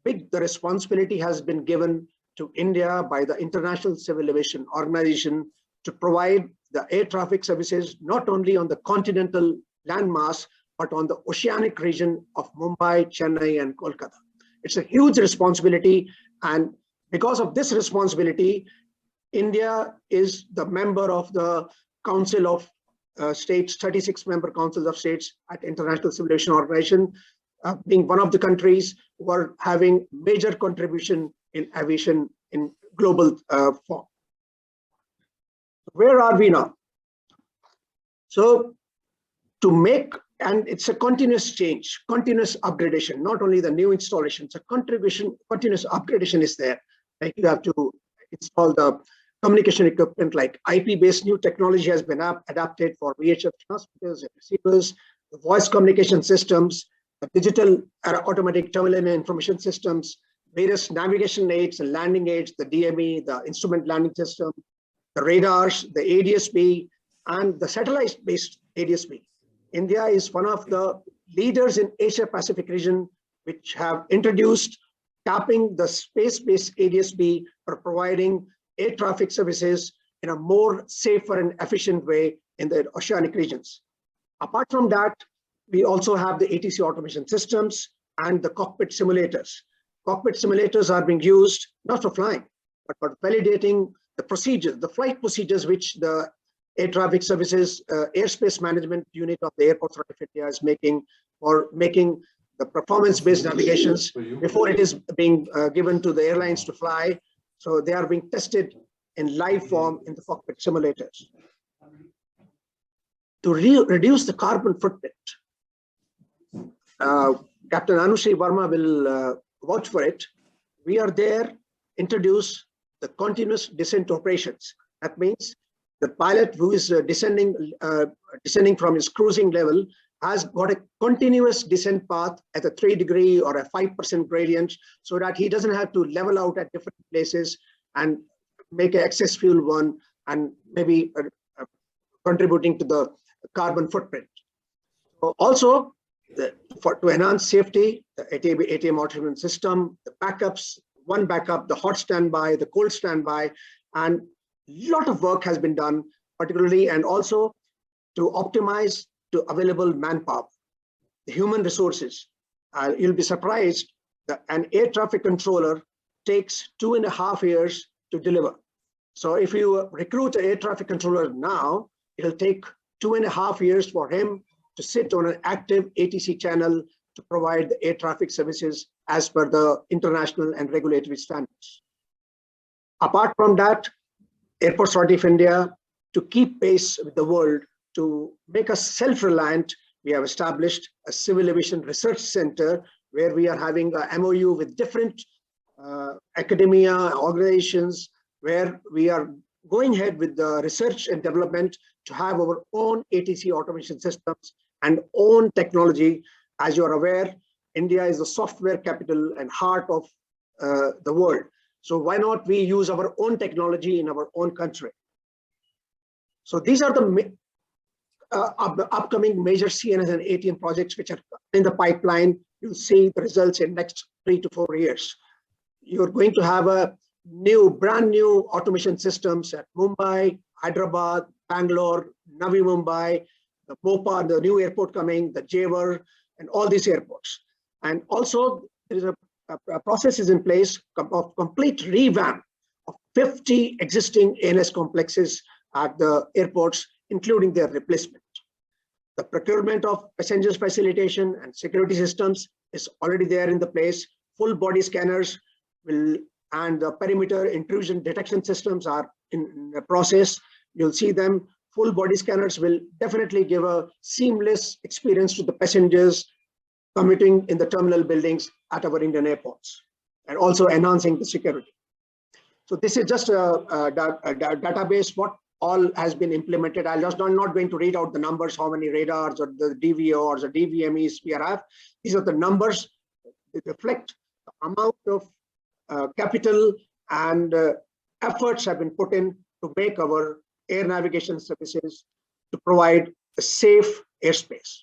[SPEAKER 5] the responsibility has been given to India by the International Civil Aviation Organization to provide the air traffic services, not only on the continental landmass, but on the oceanic region of Mumbai, Chennai, and Kolkata. It's a huge responsibility. And because of this responsibility, India is the member of the Council of States, 36 member councils of states at International Civil Aviation Organization, being one of the countries who are having major contribution in aviation in global form. Where are we now? So to make, and it's a continuous change, continuous upgradation, not only the new installations, a continuous upgradation is there. Like you have to install the communication equipment like IP-based new technology has been adapted for VHF transmitters and receivers, the voice communication systems, the digital automatic terminal and information systems, various navigation aids and landing aids, the DME, the instrument landing system, the radars, the ADSB, and the satellite-based ADSB. India is one of the leaders in Asia Pacific region which have introduced tapping the space-based ADSB for providing air traffic services in a more safer and efficient way in the oceanic regions. Apart from that, we also have the ATC automation systems and the cockpit simulators. Cockpit simulators are being used not for flying, but for validating the procedures, the flight procedures which the air traffic services airspace management unit of the Airports Authority of India is making for making the performance-based navigations before it is being given to the airlines to fly. So they are being tested in live form in the cockpit simulators. To reduce the carbon footprint, Captain Anushree Verma will vouch for it. We are there, introduce the continuous descent operations. That means the pilot who is descending from his cruising level has got a continuous descent path at a 3-degree or a 5% gradient, so that he doesn't have to level out at different places and make an excess fuel burn and maybe contributing to the carbon footprint. So also, to enhance safety, the ATM automation system, the backups, one backup, the hot standby, the cold standby, and a lot of work has been done, particularly and also to optimize to available manpower, the human resources. You'll be surprised that an air traffic controller takes 2.5 years to deliver. So if you recruit an air traffic controller now, it'll take 2.5 years for him to sit on an active ATC channel to provide the air traffic services as per the international and regulatory standards. Apart from that, Airports Authority of India, to keep pace with the world, to make us self-reliant, we have established a Civil Aviation Research Center where we are having a MOU with different academia organizations, where we are going ahead with the research and development to have our own ATC automation systems and own technology. As you are aware, India is the software capital and heart of the world. So why not we use our own technology in our own country? So these are the upcoming major CNS and ATM projects which are in the pipeline. You'll see the results in next 3 to 4 years. You're going to have a brand new automation systems at Mumbai, Hyderabad, Bangalore, Navi Mumbai, the Mopa, the new airport coming, the Jewar, and all these airports. And also there is a process is in place of complete revamp of 50 existing ANS complexes at the airports, including their replacement. The procurement of passengers facilitation and security systems is already there in the place. Full body scanners and the perimeter intrusion detection systems are in the process. You'll see them. Full body scanners will definitely give a seamless experience to the passengers commuting in the terminal buildings at our Indian airports, and also enhancing the security. So this is just a database, what all has been implemented. I'm not going to read out the numbers, how many radars or the DVOs or DVMEs we have. These are the numbers that reflect the amount of capital and efforts have been put in to make our air navigation services to provide a safe airspace.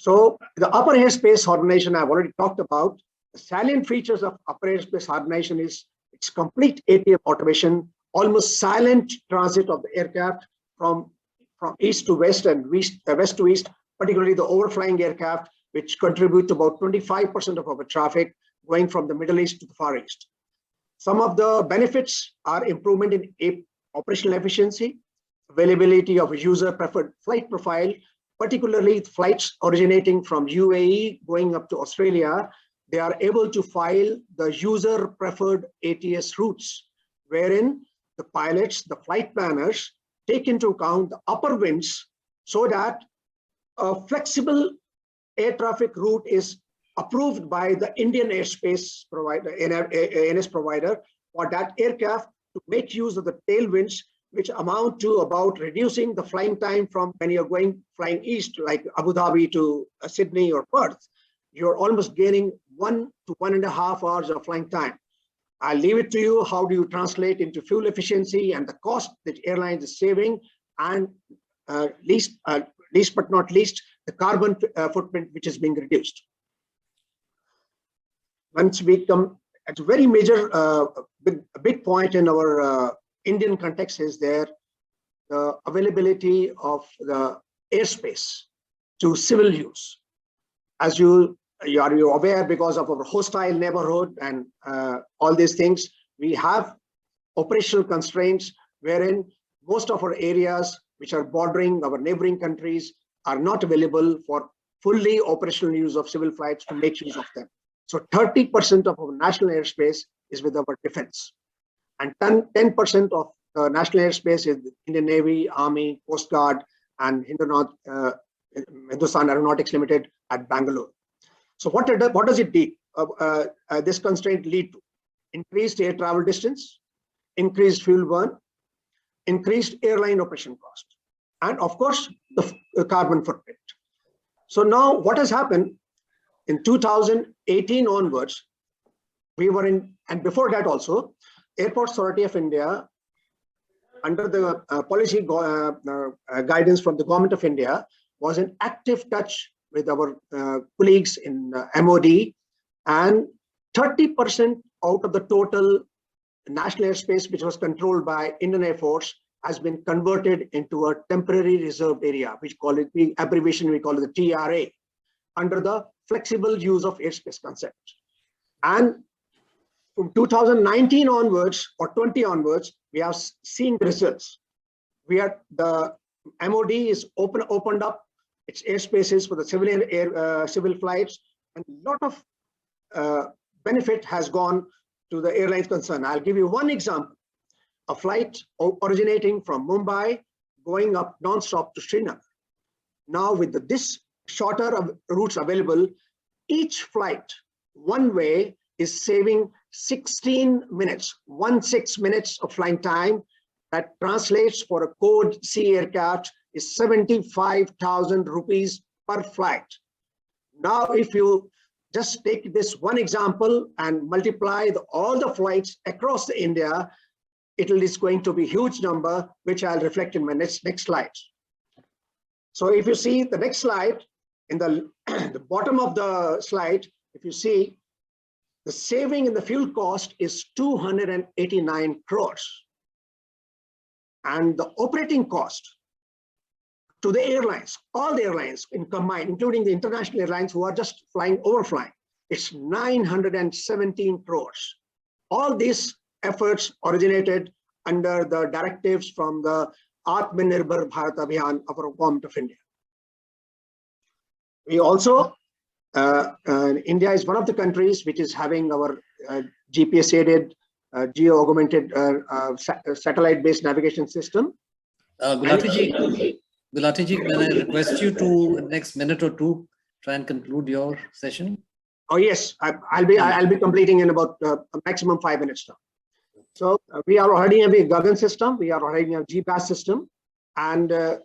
[SPEAKER 5] So the upper airspace organization I've already talked about. The salient features of upper airspace harmonization is its complete ATM automation, almost silent transit of the aircraft from east to west and west to east, particularly the overflying aircraft, which contribute to about 25% of our traffic going from the Middle East to the Far East. Some of the benefits are improvement in operational efficiency, availability of a user-preferred flight profile, particularly flights originating from UAE going up to Australia. They are able to file the user-preferred ATS routes, wherein the pilots, the flight planners, take into account the upper winds so that a flexible air traffic route is approved by the Indian airspace provider, ANS provider, for that aircraft to make use of the tailwinds, which amount to about reducing the flying time from when you're flying east, like Abu Dhabi to Sydney or Perth. You're almost gaining 1 to 1.5 hours of flying time. I'll leave it to you. How do you translate into fuel efficiency and the cost that airlines is saving, and least but not least, the carbon footprint which is being reduced. Once we come at a very major, big point in our Indian context is the availability of the airspace to civil use. As you are aware, because of our hostile neighborhood and all these things, we have operational constraints wherein most of our areas which are bordering our neighboring countries are not available for fully operational use of civil flights to make use of them. So 30% of our national airspace is with our defense, and 10% of national airspace is Indian Navy, Army, Coast Guard, and Hindustan Aeronautics Limited at Bangalore. So what does it lead? This constraint lead to increased air travel distance, increased fuel burn, increased airline operation cost, and of course the carbon footprint. So now what has happened in 2018 onwards, we were in, and before that also, Airports Authority of India, under the policy guidance from the Government of India, was in active touch with our colleagues in MOD, and 30% out of the total national airspace which was controlled by Indian Air Force has been converted into a temporary reserved area, which call it the abbreviation, we call it the TRA, under the flexible use of airspace concept. And from 2019 onwards or 20 onwards, we have seen the results. The MOD is opened up its airspaces for the civilian civil flights, and a lot of benefit has gone to the airlines concerned. I'll give you one example. A flight originating from Mumbai going up non-stop to Srinagar. Now with this shorter routes available, each flight one way is saving 16 minutes, 16 minutes of flying time. That translates for a Code C aircraft is 75,000 rupees per flight. Now, if you just take this one example and multiply all the flights across India, it is going to be a huge number, which I'll reflect in my next slide. So if you see the next slide, in the bottom of the slide, if you see, the saving in the fuel cost is 289 crores. And the operating cost to the airlines, all the airlines in combined, including the international airlines who are just overflying, it's 917 crores. All these efforts originated under the directives from the Atmanirbhar Bharat Abhiyan of our Government of India. We also, India is one of the countries which is having our GPS-aided, geo-augmented satellite-based navigation system.
[SPEAKER 3] Gulati ji, can I request you to next minute or two try and conclude your session?
[SPEAKER 5] Oh yes, I'll be completing in about maximum 5 minutes now. So we are already having a Gagan system. We are already a GPS system, and a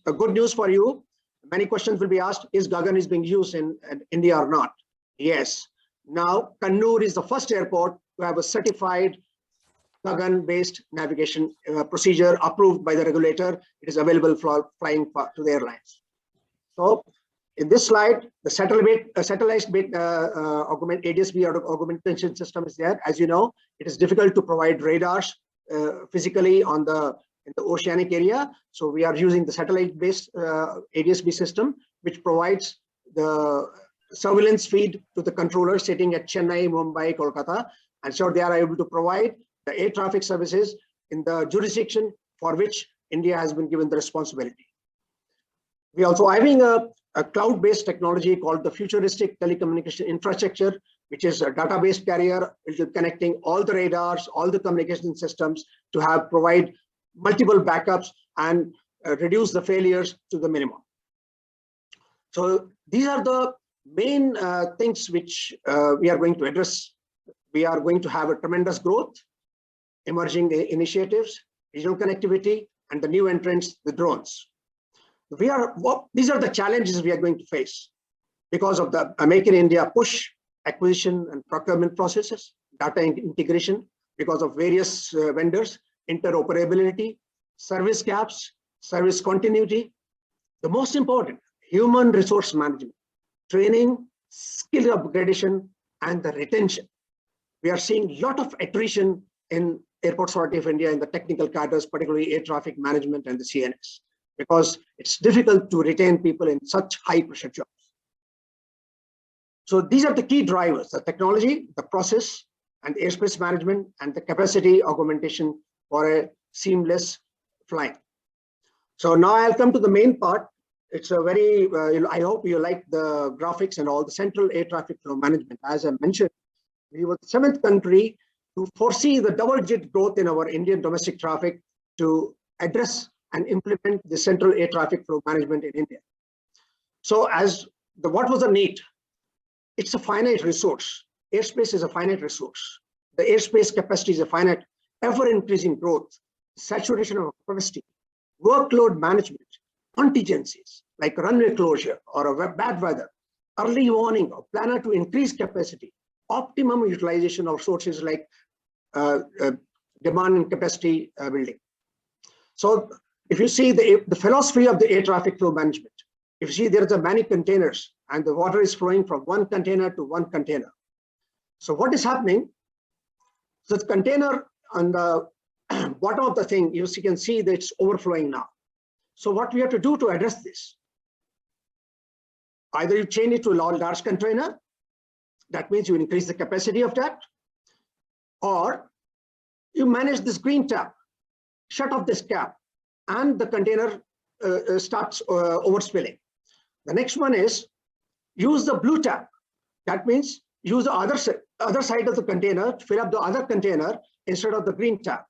[SPEAKER 5] good news for you. Many questions will be asked: is Gagan is being used in India or not? Yes. Now Kannur is the first airport to have a certified Gagan-based navigation procedure approved by the regulator. It is available for flying to the airlines. So In this slide, the satellite-based ADS-B augmentation system is there. As you know, it is difficult to provide radars physically in the oceanic area. So we are using the satellite-based ADS-B system, which provides the surveillance feed to the controller sitting at Chennai, Mumbai, Kolkata. And so they are able to provide the air traffic services in the jurisdiction for which India has been given the responsibility. We are also having a cloud-based technology called the futuristic telecommunication infrastructure, which is a database carrier, which is connecting all the radars, all the communication systems to provide multiple backups and reduce the failures to the minimum. So these are the main things which we are going to address. We are going to have a tremendous growth, emerging initiatives, regional connectivity, and the new entrants, the drones. These are the challenges we are going to face because of the Make in India push, acquisition and procurement processes, data integration because of various vendors, interoperability, service gaps, service continuity. The most important, human resource management, training, skill upgradation, and the retention. We are seeing a lot of attrition in Airports Authority of India in the technical cadres, particularly air traffic management and the CNS, because it's difficult to retain people in such high pressure jobs. So these are the key drivers: the technology, the process, and the airspace management, and the capacity augmentation for a seamless flying. So now I'll come to the main part. It's a very, I hope you like the graphics and all the central air traffic flow management. As I mentioned, we were the 7th country to foresee the double-digit growth in our Indian domestic traffic to address and implement the central air traffic flow management in India. So what was the need? It's a finite resource. Airspace is a finite resource. The airspace capacity is a finite, ever-increasing growth, saturation of capacity, workload management, contingencies like runway closure or bad weather, early warning or planner to increase capacity, optimum utilization of sources like demand and capacity building. So if you see the philosophy of the air traffic flow management, if you see there are many containers and the water is flowing from one container to one container. So what is happening? So the container on the bottom of the thing, you can see that it's overflowing now. So what we have to do to address this? Either you change it to a large container, that means you increase the capacity of that, or you manage this green tap, shut off this cap, and the container starts overspilling. The next one is use the blue tap. That means use the other side of the container to fill up the other container instead of the green tap.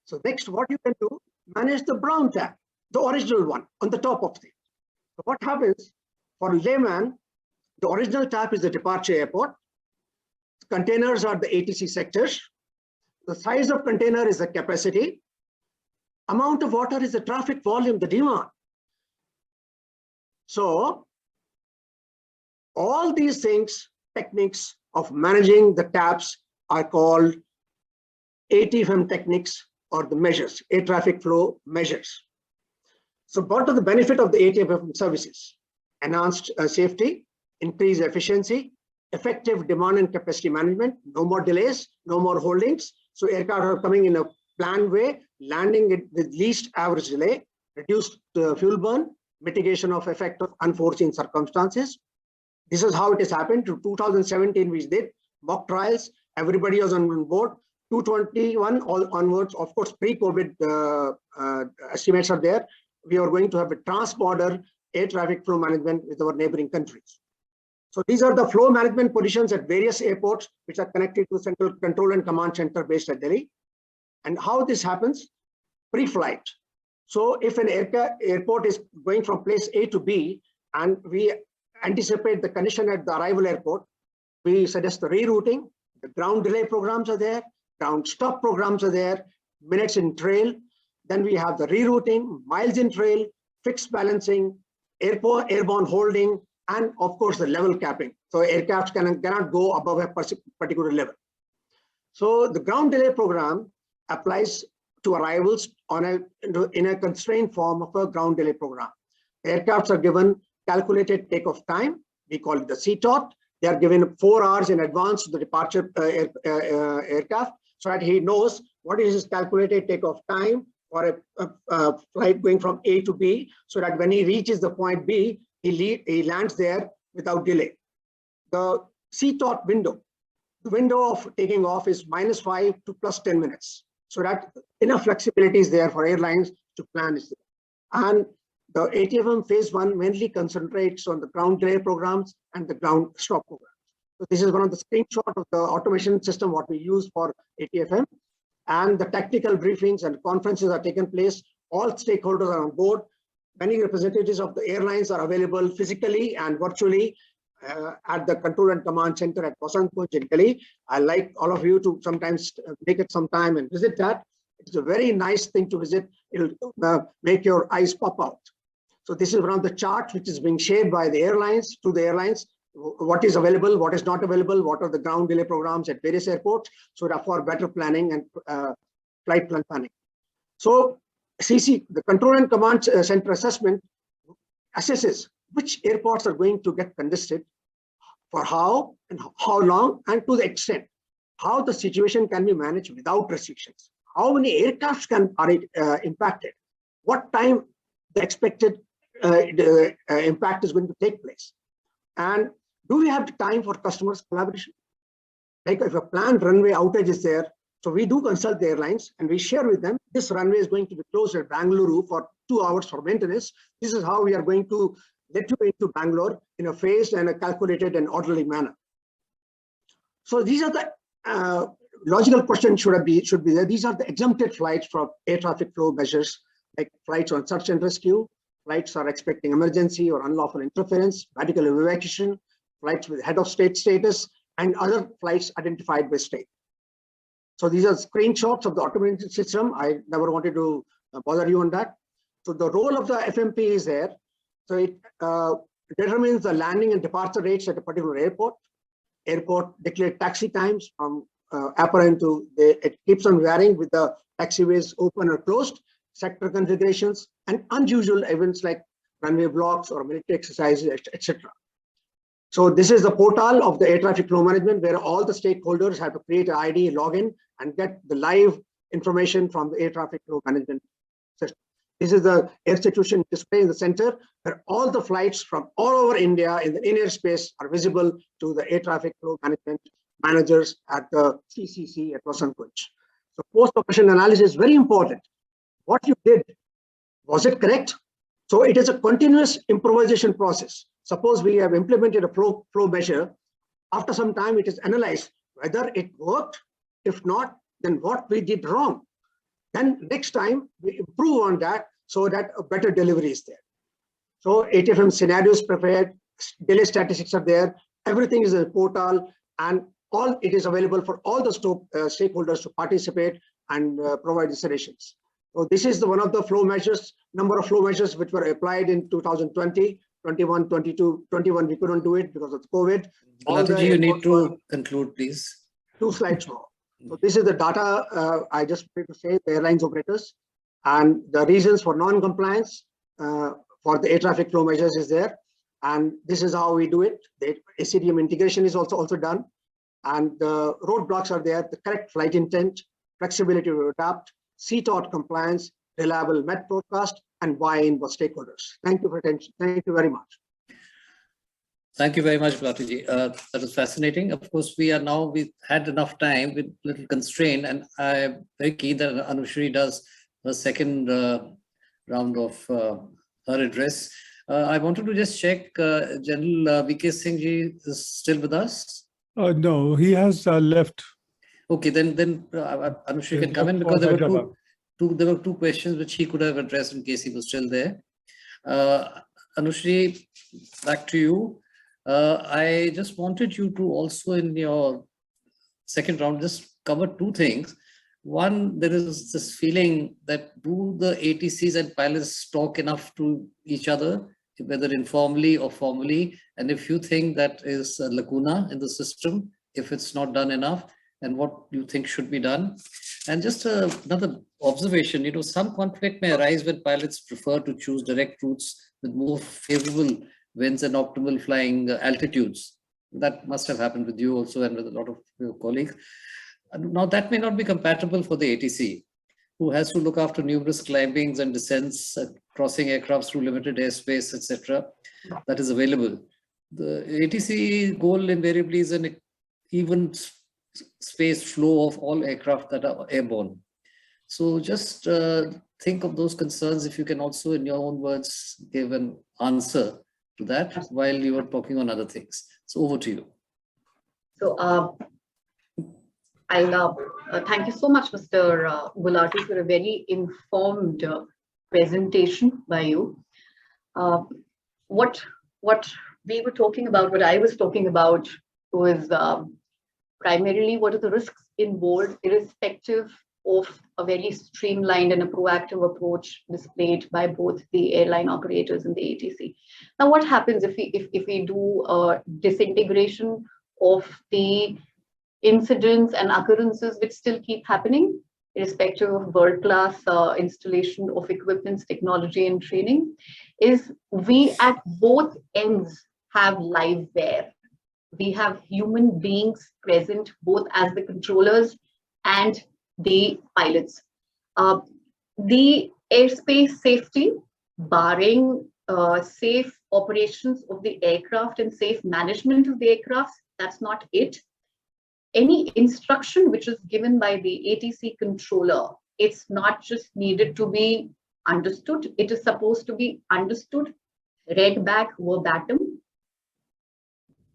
[SPEAKER 5] So next, what you can do, manage the brown tap, the original one on the top of it. So what happens for layman, the original tap is the departure airport. Containers are the ATC sectors. The size of container is the capacity. Amount of water is the traffic volume, the demand. So all these things, techniques of managing the taps are called ATFM techniques or the measures, air traffic flow measures. So what are the benefit of the ATFM services? Enhanced safety, increased efficiency, effective demand and capacity management, no more delays, no more holdings. So aircraft are coming in a planned way, landing it with least average delay, reduced fuel burn, mitigation of effect of unforeseen circumstances. This is how it has happened. To 2017, we did mock trials. Everybody was on board. 2021 all onwards, of course, pre-COVID estimates are there. We are going to have a trans-border air traffic flow management with our neighboring countries. So these are the flow management positions at various airports, which are connected to central control and command center based at Delhi. And how this happens? Pre-flight. So if an airport is going from place A to B, and we anticipate the condition at the arrival airport, we suggest the rerouting. The ground delay programs are there, ground stop programs are there, minutes in trail. Then we have the rerouting, miles in trail, fixed balancing, airborne holding, and of course the level capping. So aircraft cannot go above a particular level. So the ground delay program applies to arrivals in a constrained form of a ground delay program. Aircrafts are given calculated takeoff time. We call it the CTOT. They are given 4 hours in advance to the departure aircraft, so that he knows what is his calculated takeoff time for a flight going from A to B, so that when he reaches the point B, he lands there without delay. The CTOT window, the window of taking off is -5 to +10 minutes, so that enough flexibility is there for airlines to plan this. And the ATFM phase 1 mainly concentrates on the ground delay programs and the ground stop programs. So this is one of the screenshots of the automation system what we use for ATFM. And the tactical briefings and conferences are taken place. All stakeholders are on board. Many representatives of the airlines are available physically and virtually at the control and command center at Vasant Kunj in Delhi. I like all of you to sometimes make it some time and visit that. It's a very nice thing to visit. It'll make your eyes pop out. So this is one of the charts which is being shared by the airlines to the airlines. What is available, what is not available, what are the ground delay programs at various airports, so that for better planning and flight plan planning. So CC, the control and command center assessment, assesses which airports are going to get congested, for how and how long, and to the extent how the situation can be managed without restrictions. How many aircrafts are impacted? What time the expected impact is going to take place? And do we have the time for customers' collaboration? Like if a planned runway outage is there, so we do consult the airlines and we share with them, this runway is going to be closed at Bangalore for 2 hours for maintenance. This is how we are going to let you into Bangalore in a phased and a calculated and orderly manner. So these are the logical questions should be there. These are the exempted flights from air traffic flow measures, like flights on search and rescue, flights are expecting emergency or unlawful interference, medical evacuation, flights with head of state status, and other flights identified by state. So these are screenshots of the automated system. I never wanted to bother you on that. So the role of the FMP is there. So it determines the landing and departure rates at a particular airport. Airport declared taxi times from apparent to it keeps on varying with the taxiways open or closed, sector configurations, and unusual events like runway blocks or military exercises, etc. So this is the portal of the air traffic flow management, where all the stakeholders have to create an ID, login, and get the live information from the air traffic flow management system. This is the air situation display in the center, where all the flights from all over India in airspace are visible to the air traffic flow management managers at the CCC at Vasant Kunj. So post-operation analysis is very important. What you did, was it correct? So it is a continuous improvisation process. Suppose we have implemented a flow measure. After some time, it is analyzed whether it worked. If not, then what we did wrong. Then next time we improve on that so that a better delivery is there. So ATFM scenarios prepared, delay statistics are there, everything is in the portal, and all it is available for all the stakeholders to participate and provide the suggestions. So this is one of the flow measures, number of flow measures which were applied in 2020, 21, 22, 21 we couldn't do it because of COVID.
[SPEAKER 3] Balaji, you need to conclude, please.
[SPEAKER 5] 2 slides more. So this is the data I just wanted to say, the airlines operators, and the reasons for non-compliance for the air traffic flow measures is there. And this is how we do it. The ACDM integration is also done. And the roadblocks are there, the correct flight intent, flexibility to adapt, CTOT compliance, reliable MET forecast, and buy-in for stakeholders. Thank you for attention. Thank you very much.
[SPEAKER 3] Thank you very much, Balaji. That was fascinating. Of course, we had enough time with little constraint, and I'm very keen that Anushri does the second round of her address. I wanted to just check, General VK Singh ji is still with us?
[SPEAKER 7] No, he has left.
[SPEAKER 3] Okay, then Anushri can come in, because there were two questions which he could have addressed in case he was still there. Anushri, back to you. I just wanted you to also, in your second round, just cover 2 things. One, there is this feeling that do the ATCs and pilots talk enough to each other, whether informally or formally, and if you think that is a lacuna in the system, if it's not done enough, and what you think should be done. And just another observation, some conflict may arise when pilots prefer to choose direct routes with more favorable winds and optimal flying altitudes. That must have happened with you also and with a lot of your colleagues. Now that may not be compatible for the ATC, who has to look after numerous climbings and descents, crossing aircraft through limited airspace, etc. that is available. The ATC goal invariably is an even space flow of all aircraft that are airborne. So just think of those concerns if you can also, in your own words, give an answer to that while you are talking on other things. So over to you.
[SPEAKER 6] So I'll thank you so much, Mr. Gulati, for a very informed presentation by you. What we were talking about, what I was talking about was primarily what are the risks involved, irrespective of a very streamlined and a proactive approach displayed by both the airline operators and the ATC. Now, what happens if we do a disintegration of the incidents and occurrences which still keep happening, irrespective of world-class installation of equipments, technology, and training, is we at both ends have live wear. We have human beings present both as the controllers and the pilots. The airspace safety, barring safe operations of the aircraft and safe management of the aircraft, that's not it. Any instruction which is given by the ATC controller, it's not just needed to be understood. It is supposed to be understood, read back verbatim,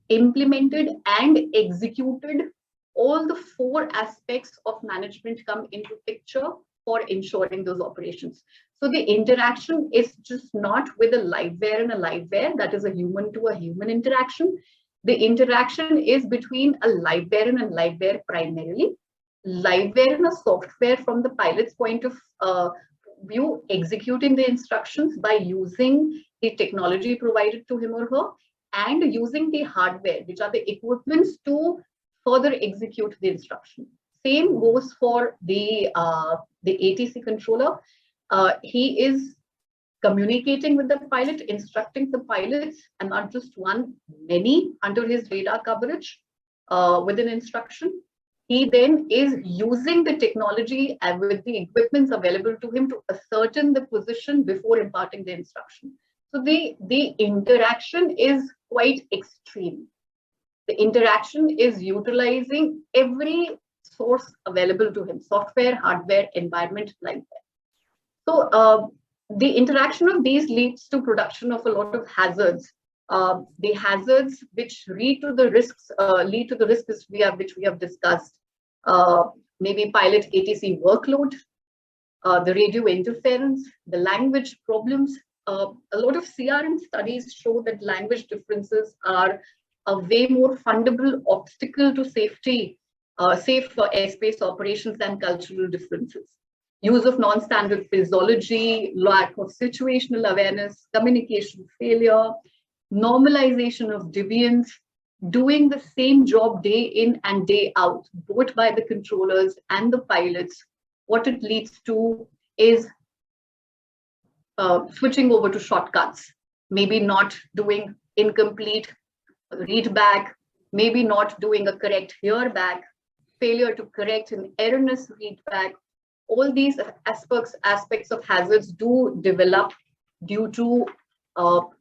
[SPEAKER 6] implemented and executed. All the four aspects of management come into picture for ensuring those operations. So the interaction is just not with a live wear and a live wear, that is a human to a human interaction. The interaction is between a live wear and a live wear primarily. Live wear and a software from the pilot's point of view, executing the instructions by using the technology provided to him or her and using the hardware, which are the equipments to further execute the instruction. Same goes for the ATC controller. He is communicating with the pilot, instructing the pilots, and not just one, many under his radar coverage with an instruction. He then is using the technology and with the equipments available to him to ascertain the position before imparting the instruction. So the interaction is quite extreme. The interaction is utilizing every source available to him, software, hardware, environment, like that. So the interaction of these leads to production of a lot of hazards. The hazards which lead to the risks which we have discussed. Maybe pilot ATC workload, the radio interference, the language problems. A lot of CRM studies show that language differences are a way more fundamental obstacle to safe airspace operations than cultural differences. Use of non-standard phraseology, lack of situational awareness, communication failure, normalization of deviance, doing the same job day in and day out, both by the controllers and the pilots. What it leads to is switching over to shortcuts, maybe not doing incomplete read back, maybe not doing a correct hear back, failure to correct an erroneous read back. All these aspects of hazards do develop due to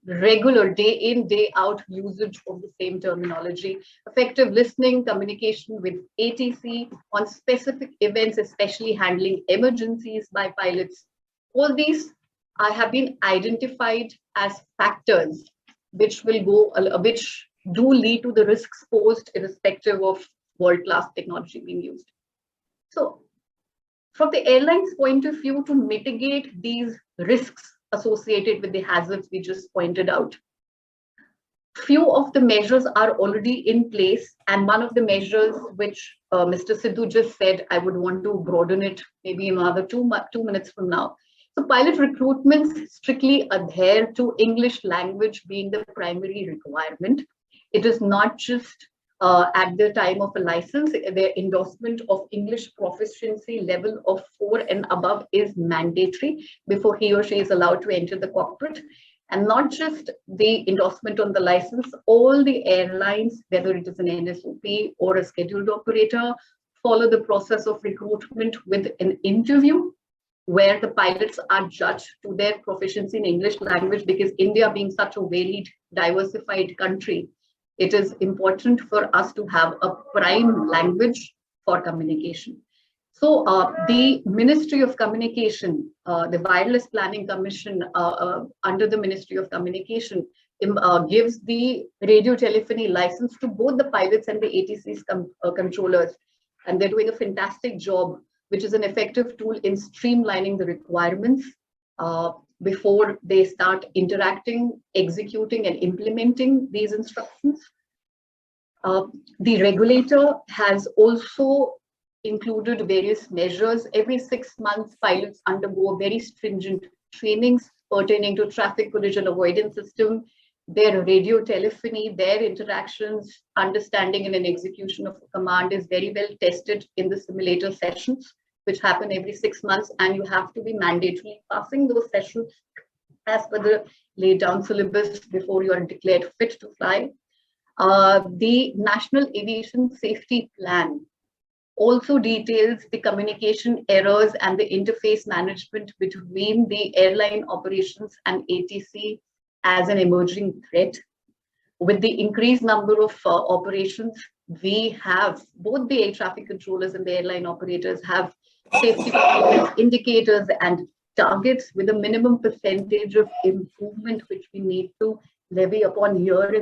[SPEAKER 6] regular day in, day out usage of the same terminology, effective listening, communication with ATC on specific events, especially handling emergencies by pilots. All these have been identified as factors which do lead to the risks posed irrespective of world-class technology being used. So from the airline's point of view, to mitigate these risks associated with the hazards we just pointed out, few of the measures are already in place, and one of the measures which Mr. Sidhu just said, I would want to broaden it maybe in another 2 minutes from now. So pilot recruitments strictly adhere to English language being the primary requirement. It is not just at the time of a license. Their endorsement of English proficiency level of 4 and above is mandatory before he or she is allowed to enter the cockpit. And not just the endorsement on the license, all the airlines, whether it is an NSOP or a scheduled operator, follow the process of recruitment with an interview where the pilots are judged to their proficiency in English language, because India being such a varied, diversified country, it is important for us to have a prime language for communication. So the Ministry of Communication, the Wireless Planning Commission under the Ministry of Communication gives the radio telephony license to both the pilots and the ATC's controllers. And they're doing a fantastic job, which is an effective tool in streamlining the requirements before they start interacting, executing, and implementing these instructions. The regulator has also included various measures. Every 6 months, pilots undergo very stringent trainings pertaining to traffic collision avoidance system, their radio telephony, their interactions, understanding and an execution of a command is very well tested in the simulator sessions, which happen every 6 months, and you have to be mandatorily passing those sessions as per the laid down syllabus before you are declared fit to fly. The National Aviation Safety Plan also details the communication errors and the interface management between the airline operations and ATC as an emerging threat. With the increased number of operations, we have both the air traffic controllers and the airline operators have safety indicators and targets with a minimum percentage of improvement which we need to levy upon year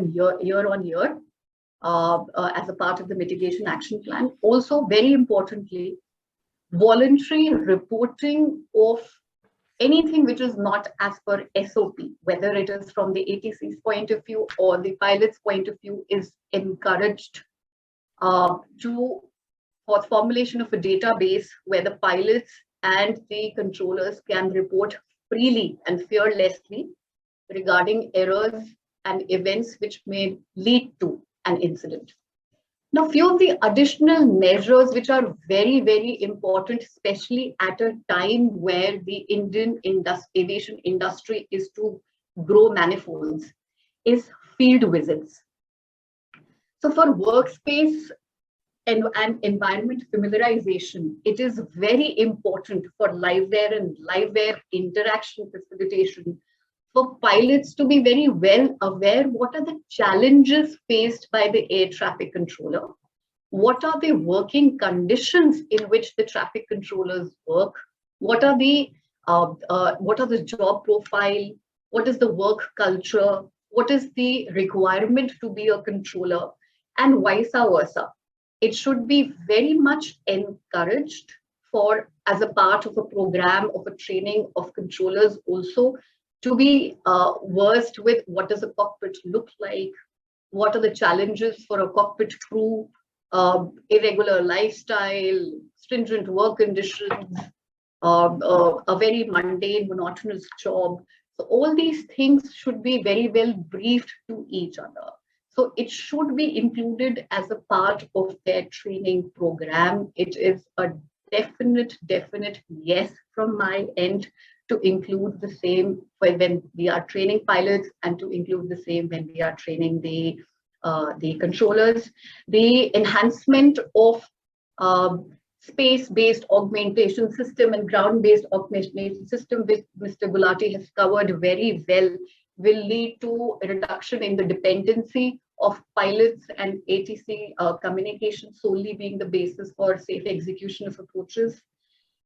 [SPEAKER 6] on year. As a part of the mitigation action plan. Also, very importantly, voluntary reporting of anything which is not as per SOP, whether it is from the ATC's point of view or the pilot's point of view, is encouraged for formulation of a database where the pilots and the controllers can report freely and fearlessly regarding errors and events which may lead to an incident. Now, few of the additional measures which are very, very important, especially at a time where the Indian aviation industry is to grow manifolds, is field visits. So for workspace and environment familiarization, it is very important for liveware and liveware interaction facilitation for pilots to be very well aware what are the challenges faced by the air traffic controller, what are the working conditions in which the traffic controllers work, what are the job profile, what is the work culture, what is the requirement to be a controller, and vice versa. It should be very much encouraged for, as a part of a program of a training of controllers also, to be versed with what does a cockpit look like, what are the challenges for a cockpit crew, irregular lifestyle, stringent work conditions, a very mundane, monotonous job. So all these things should be very well briefed to each other. So it should be included as a part of their training program. It is a definite yes from my end to include the same when we are training pilots and to include the same when we are training the controllers. The enhancement of space-based augmentation system and ground-based augmentation system, which Mr. Gulati has covered very well, will lead to a reduction in the dependency of pilots and ATC communication solely being the basis for safe execution of approaches.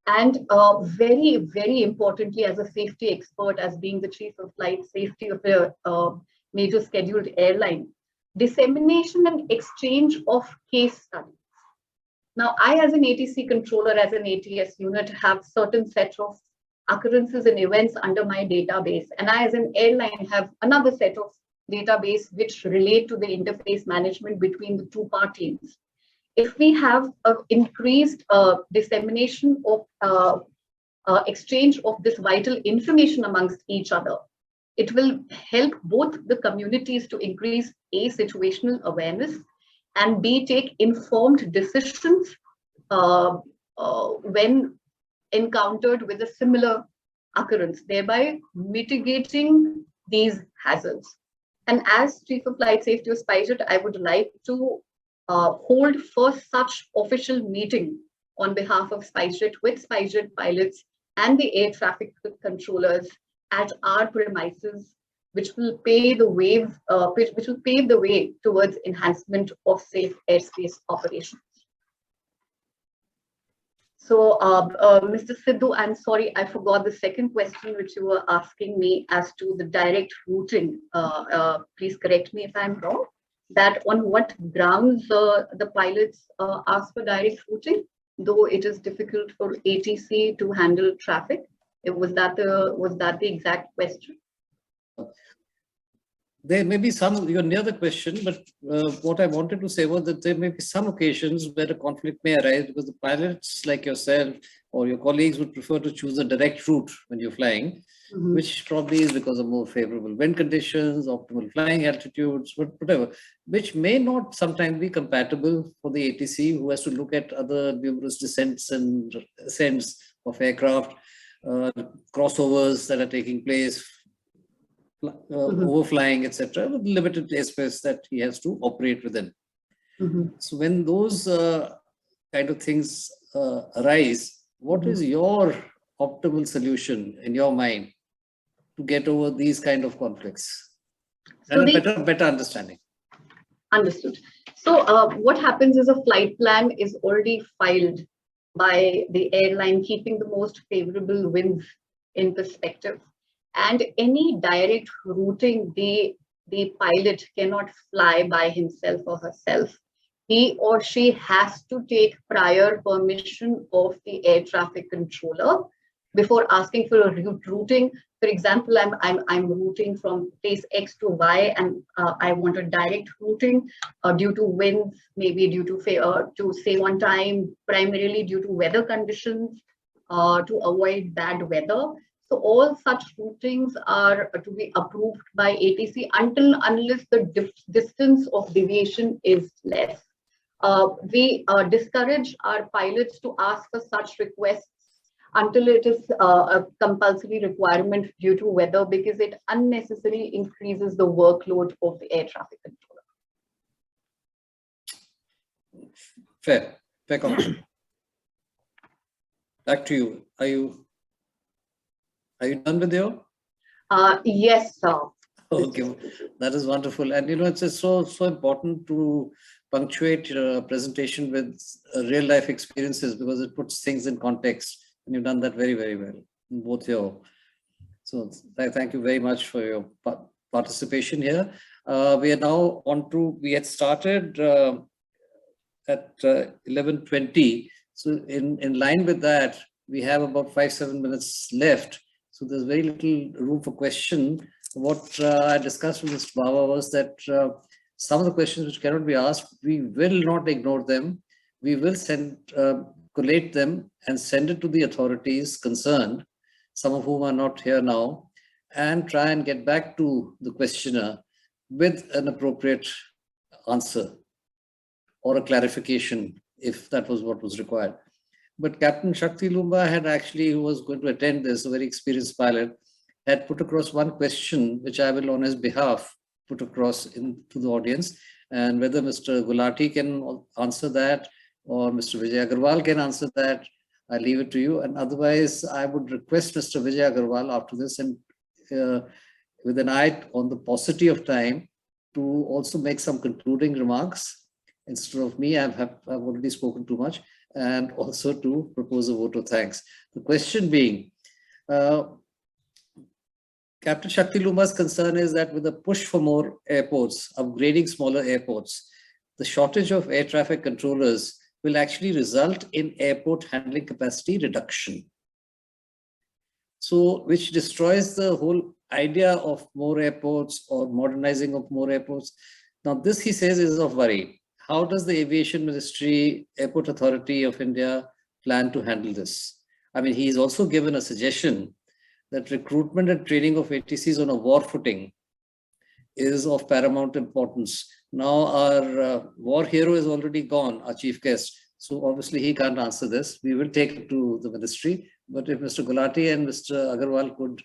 [SPEAKER 6] And very, very importantly, as a safety expert, as being the chief of flight safety of a major scheduled airline, dissemination and exchange of case studies. Now, I, as an ATC controller, as an ATS unit, have certain set of occurrences and events under my database. And I, as an airline, have another set of database which relate to the interface management between the two parties. If we have an increased dissemination of exchange of this vital information amongst each other, it will help both the communities to increase A, situational awareness, and B, take informed decisions when encountered with a similar occurrence, thereby mitigating these hazards. And as Chief of Flight Safety of SpiceJet, I would like to hold first such official meeting on behalf of SpiceJet with SpiceJet pilots and the air traffic controllers at our premises, which will pave the way towards enhancement of safe airspace operations. So, Mr. Sidhu, I'm sorry, I forgot the second question which you were asking me as to the direct routing. Please correct me if I'm wrong. That on what grounds the pilots ask for direct routing, though it is difficult for ATC to handle traffic. Was that the exact question?
[SPEAKER 3] There may be some, you're near the question, but what I wanted to say was that there may be some occasions where a conflict may arise because the pilots like yourself or your colleagues would prefer to choose a direct route when you're flying, which probably is because of more favorable wind conditions, optimal flying altitudes, whatever, which may not sometimes be compatible for the ATC, who has to look at other numerous descents and ascents of aircraft, crossovers that are taking place, overflying, etc., with limited airspace that he has to operate within. So when those kind of things arise, what is your optimal solution in your mind to get over these kind of conflicts and a better understanding?
[SPEAKER 6] Understood. So what happens is a flight plan is already filed by the airline, keeping the most favorable winds in perspective. And any direct routing, the pilot cannot fly by himself or herself. He or she has to take prior permission of the air traffic controller before asking for a routing. For example, I'm routing from place X to Y, and I want a direct routing due to winds, maybe due to save on time, primarily due to weather conditions, to avoid bad weather. So all such routings are to be approved by ATC unless the distance of deviation is less. We discourage our pilots to ask for such requests until it is a compulsory requirement due to weather, because it unnecessarily increases the workload of the air traffic controller.
[SPEAKER 3] Fair comment. Back to you. Are you done with your?
[SPEAKER 6] Yes, sir.
[SPEAKER 3] Okay, that is wonderful. And it's just so important to punctuate your presentation with real life experiences, because it puts things in context. And you've done that very, very well in both your. So thank you very much for your participation here. We are now on to, we had started at 11:20. So in line with that, we have about 5-7 minutes left. So there's very little room for question. What I discussed with Mr. Baba was that some of the questions which cannot be asked, we will not ignore them. We will collate them and send it to the authorities concerned, some of whom are not here now, and try and get back to the questioner with an appropriate answer or a clarification if that was what was required. But Captain Shakti Lumba had actually, who was going to attend this, a very experienced pilot, had put across one question, which I will on his behalf put across into the audience. And whether Mr. Gulati can answer that or Mr. Vijay Agarwal can answer that, I leave it to you. And otherwise, I would request Mr. Vijay Agarwal after this, and with an eye on the paucity of time, to also make some concluding remarks. Instead of me, I've already spoken too much. And also to propose a vote of thanks. The question being, Captain Shakti Lumba's concern is that with a push for more airports, upgrading smaller airports, the shortage of air traffic controllers will actually result in airport handling capacity reduction. So, which destroys the whole idea of more airports or modernizing of more airports. Now, this, he says, is of worry. How does the Aviation Ministry, Airport Authority of India plan to handle this? I mean, he's also given a suggestion that recruitment and training of ATCs on a war footing is of paramount importance. Now, our war hero is already gone, our chief guest. So obviously he can't answer this. We will take it to the ministry. But if Mr. Gulati and Mr. Agarwal could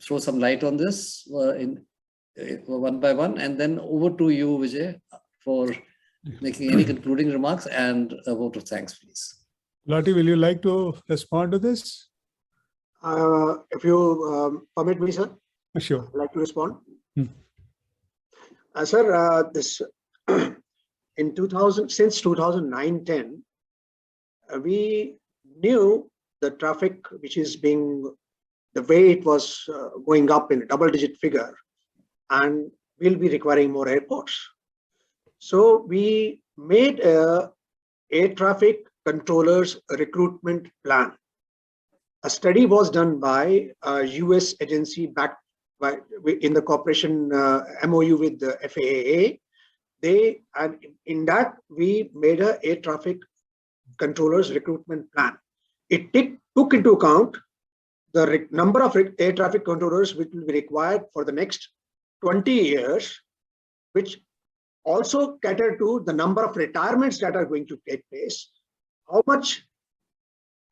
[SPEAKER 3] throw some light on this one by one, and then over to you, Vijay, for making any concluding remarks and a vote of thanks, please.
[SPEAKER 7] Lottie, will you like to respond to this?
[SPEAKER 5] If you permit me, sir,
[SPEAKER 7] Sure.
[SPEAKER 5] I'd like to respond.
[SPEAKER 7] Hmm.
[SPEAKER 5] Sir, this in 2000, since 2009-10, we knew the traffic which is being, the way it was going up in a double-digit figure, and we'll be requiring more airports. So we made a air traffic controllers recruitment plan. A study was done by a US agency backed by in the cooperation MOU with the FAA. And in that we made a air traffic controllers recruitment plan. It took into account the number of air traffic controllers which will be required for the next 20 years, which also cater to the number of retirements that are going to take place, how much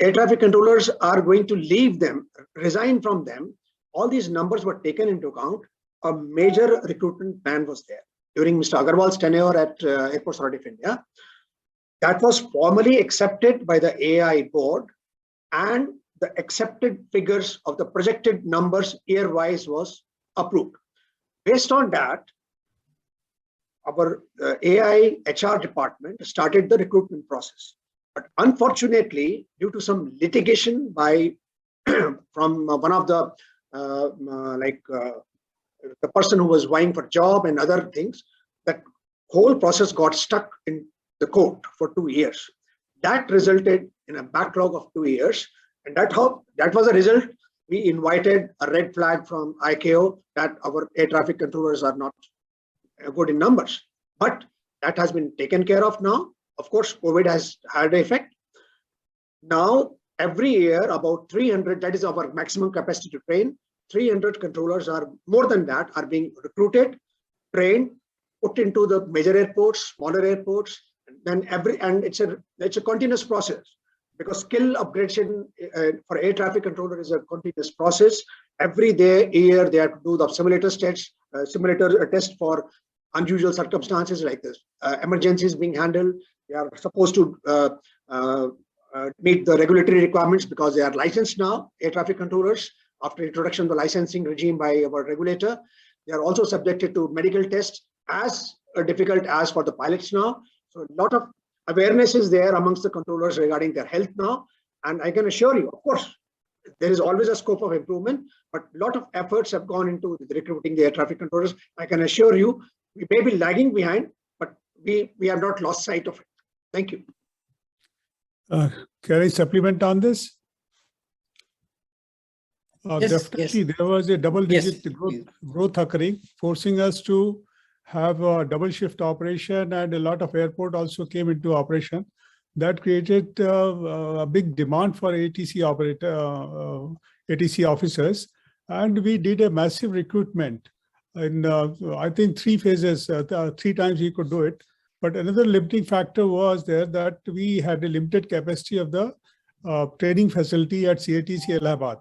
[SPEAKER 5] air traffic controllers are going to leave them, resign from them. All these numbers were taken into account. A major recruitment plan was there during Mr. Agarwal's tenure at Airports Authority of India. That was formally accepted by the AI board, and the accepted figures of the projected numbers year-wise was approved. Based on that, our AI HR department started the recruitment process. But unfortunately, due to some litigation by from one of the the person who was vying for job and other things, that whole process got stuck in the court for 2 years. That resulted in a backlog of 2 years, and that was a result. We invited a red flag from ICAO that our air traffic controllers are not good in numbers, but that has been taken care of now. Of course, COVID has had an effect. Now, every year, about 300, that is our maximum capacity to train, 300 controllers are more than that are being recruited, trained, put into the major airports, smaller airports, and then it's a continuous process, because skill upgradation for air traffic controller is a continuous process. Every year they have to do the simulator test for unusual circumstances like this, emergencies being handled. They are supposed to meet the regulatory requirements because they are licensed now, air traffic controllers, after introduction of the licensing regime by our regulator. They are also subjected to medical tests as difficult as for the pilots now. So a lot of awareness is there amongst the controllers regarding their health now. And I can assure you, of course, there is always a scope of improvement, but a lot of efforts have gone into recruiting the air traffic controllers. I can assure you, we may be lagging behind, but we have not lost sight of it. Thank you.
[SPEAKER 7] Can I supplement on this? Definitely, there was a double-digit growth occurring, forcing us to have a double shift operation, and a lot of airport also came into operation. That created a big demand for ATC ATC officers, and we did a massive recruitment in I think 3 phases, 3 times we could do it. But another limiting factor was there that we had a limited capacity of the training facility at CATC Allahabad.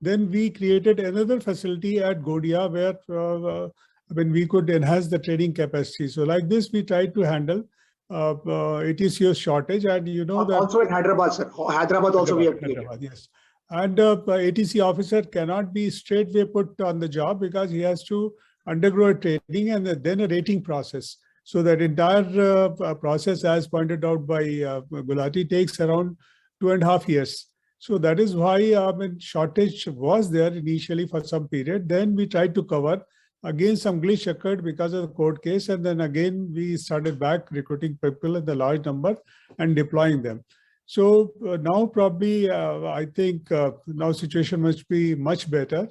[SPEAKER 7] Then we created another facility at Godia where when we could enhance the training capacity. So like this, we tried to handle ATCO shortage, and you know that
[SPEAKER 5] also in Hyderabad, sir. Hyderabad also we have created.
[SPEAKER 7] Yes. And ATC officer cannot be straightway put on the job because he has to undergo a training and then a rating process. So that entire process, as pointed out by Gulati, takes around 2.5 years. So that is why shortage was there initially for some period. Then we tried to cover. Again, some glitch occurred because of the court case. And then again, we started back recruiting people in the large number and deploying them. So now probably, I think now situation must be much better.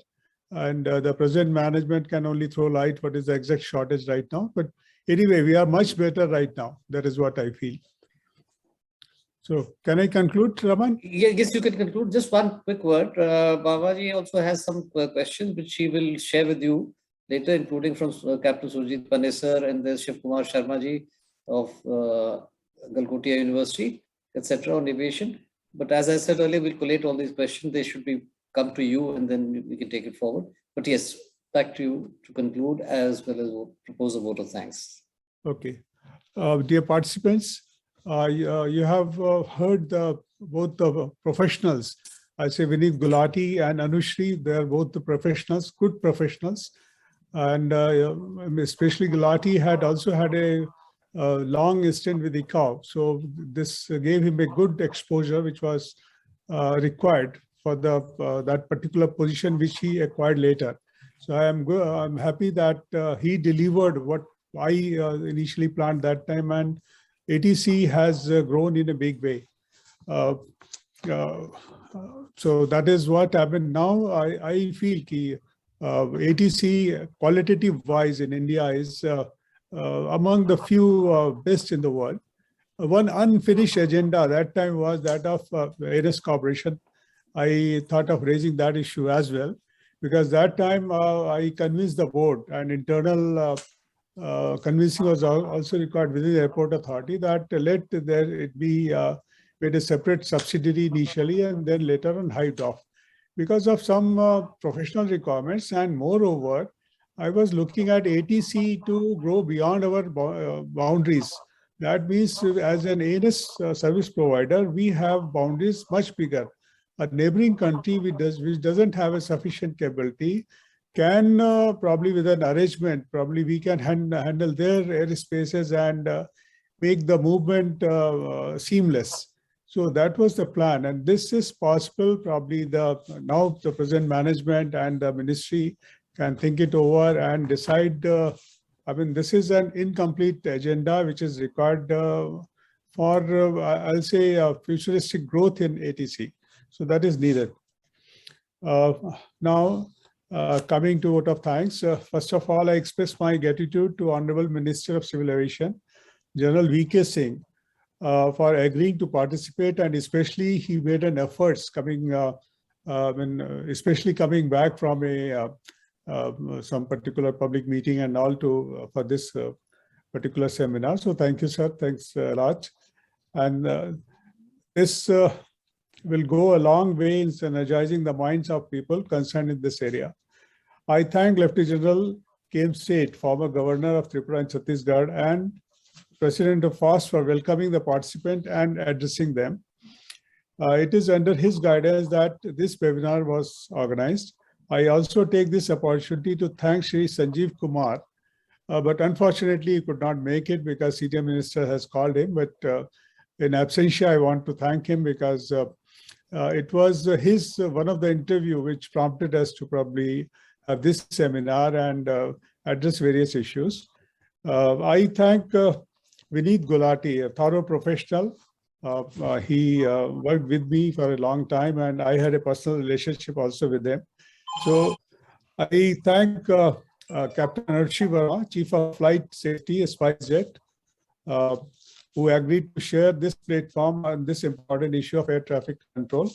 [SPEAKER 7] And the present management can only throw light what is the exact shortage right now. But anyway, we are much better right now. That is what I feel. So can I conclude, Raman?
[SPEAKER 3] Yes, you can conclude. Just one quick word. Babaji also has some questions which he will share with you later, including from Captain Surjit Panesar and the Shiv Kumar Sharma ji of Galkotia University, etc. on aviation. But as I said earlier, we'll collate all these questions. They should be come to you and then we can take it forward. But yes, back to you to conclude as well as propose a vote of thanks.
[SPEAKER 7] Okay. Dear participants, you have heard both the professionals. I say Vineet Gulati and Anushri, they are both the professionals, good professionals. And especially Gulati had also had a long stint with ICAO. So this gave him a good exposure, which was required for that particular position, which he acquired later. So I'm happy that he delivered what I initially planned that time, and ATC has grown in a big way. So that is what happened. Now I feel that ATC qualitative wise in India is among the few best in the world. One unfinished agenda that time was that of Airlines Corporation. I thought of raising that issue as well, because that time I convinced the board, and internal convincing was also required within the airport authority, that let it be made a separate subsidiary initially and then later on hived off because of some professional requirements. And moreover, I was looking at ATC to grow beyond our boundaries. That means as an ANS service provider, we have boundaries much bigger. A neighboring country which doesn't have a sufficient capability can probably with an arrangement, probably we can handle their airspaces and make the movement seamless. So that was the plan, and this is possible. Probably now the present management and the ministry can think it over and decide. I mean, this is an incomplete agenda which is required for, I'll say, futuristic growth in ATC. So that is needed. Now, coming to vote of thanks. First of all, I express my gratitude to Honorable Minister of Civil Aviation, General V.K. Singh, for agreeing to participate, and especially he made an efforts coming, especially coming back from some particular public meeting and all for this particular seminar. So thank you, sir. Thanks a lot. And this will go a long way in energizing the minds of people concerned in this area. I thank Lieutenant General K.M. Seth, former Governor of Tripura and Chhattisgarh, and President of FAST for welcoming the participant and addressing them. It is under his guidance that this webinar was organized. I also take this opportunity to thank Shri Sanjeev Kumar, but unfortunately he could not make it because Senior Minister has called him. But in absentia, I want to thank him because it was one of the interview which prompted us to probably have this seminar and address various issues. I thank Vineet Gulati, a thorough professional. He worked with me for a long time, and I had a personal relationship also with him. So I thank Captain Arshi Verma, Chief of Flight Safety, SpiceJet, who agreed to share this platform on this important issue of air traffic control.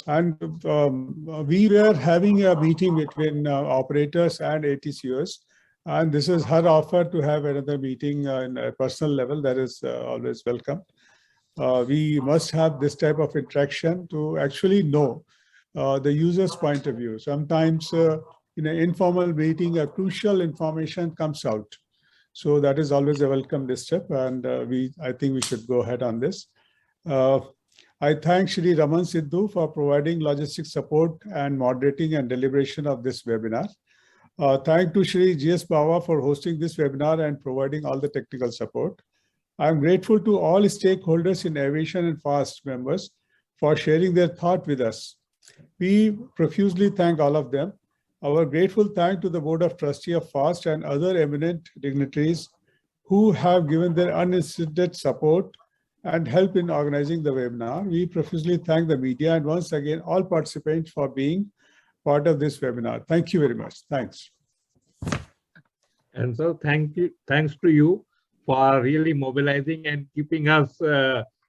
[SPEAKER 7] And we were having a meeting between operators and ATCOs. And this is her offer to have another meeting in a personal level. That is always welcome. We must have this type of interaction to actually know the user's point of view. Sometimes in an informal meeting, a crucial information comes out. So that is always a welcome step, and I think we should go ahead on this. I thank Shri Raman Sidhu for providing logistic support and moderating and deliberation of this webinar. Thank to Shri G.S. Bawa for hosting this webinar and providing all the technical support. I am grateful to all stakeholders in Aviation and FAST members for sharing their thought with us. We profusely thank all of them. Our grateful thanks to the Board of Trustees of FAST and other eminent dignitaries who have given their uninterrupted support and help in organizing the webinar. We profusely thank the media and once again all participants for being part of this webinar. Thank you very much. Thanks.
[SPEAKER 1] And so thanks to you for really mobilizing and keeping us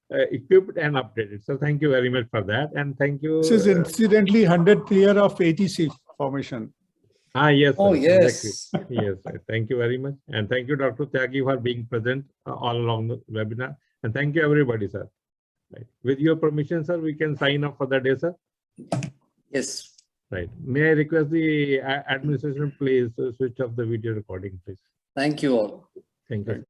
[SPEAKER 1] equipped and updated. So thank you very much for that. And thank you.
[SPEAKER 7] This is incidentally 100th year of ATC formation.
[SPEAKER 1] Yes.
[SPEAKER 3] Oh,
[SPEAKER 1] sir,
[SPEAKER 3] yes.
[SPEAKER 1] Exactly. Yes. Sir. Thank you very much. And thank you, Dr. Tyagi, for being present all along the webinar. And thank you, everybody, sir. Right. With your permission, sir, we can sign off for the day, sir.
[SPEAKER 3] Yes.
[SPEAKER 1] Right. May I request the administration, please switch off the video recording, please.
[SPEAKER 3] Thank you all.
[SPEAKER 1] Thank you.
[SPEAKER 7] Right.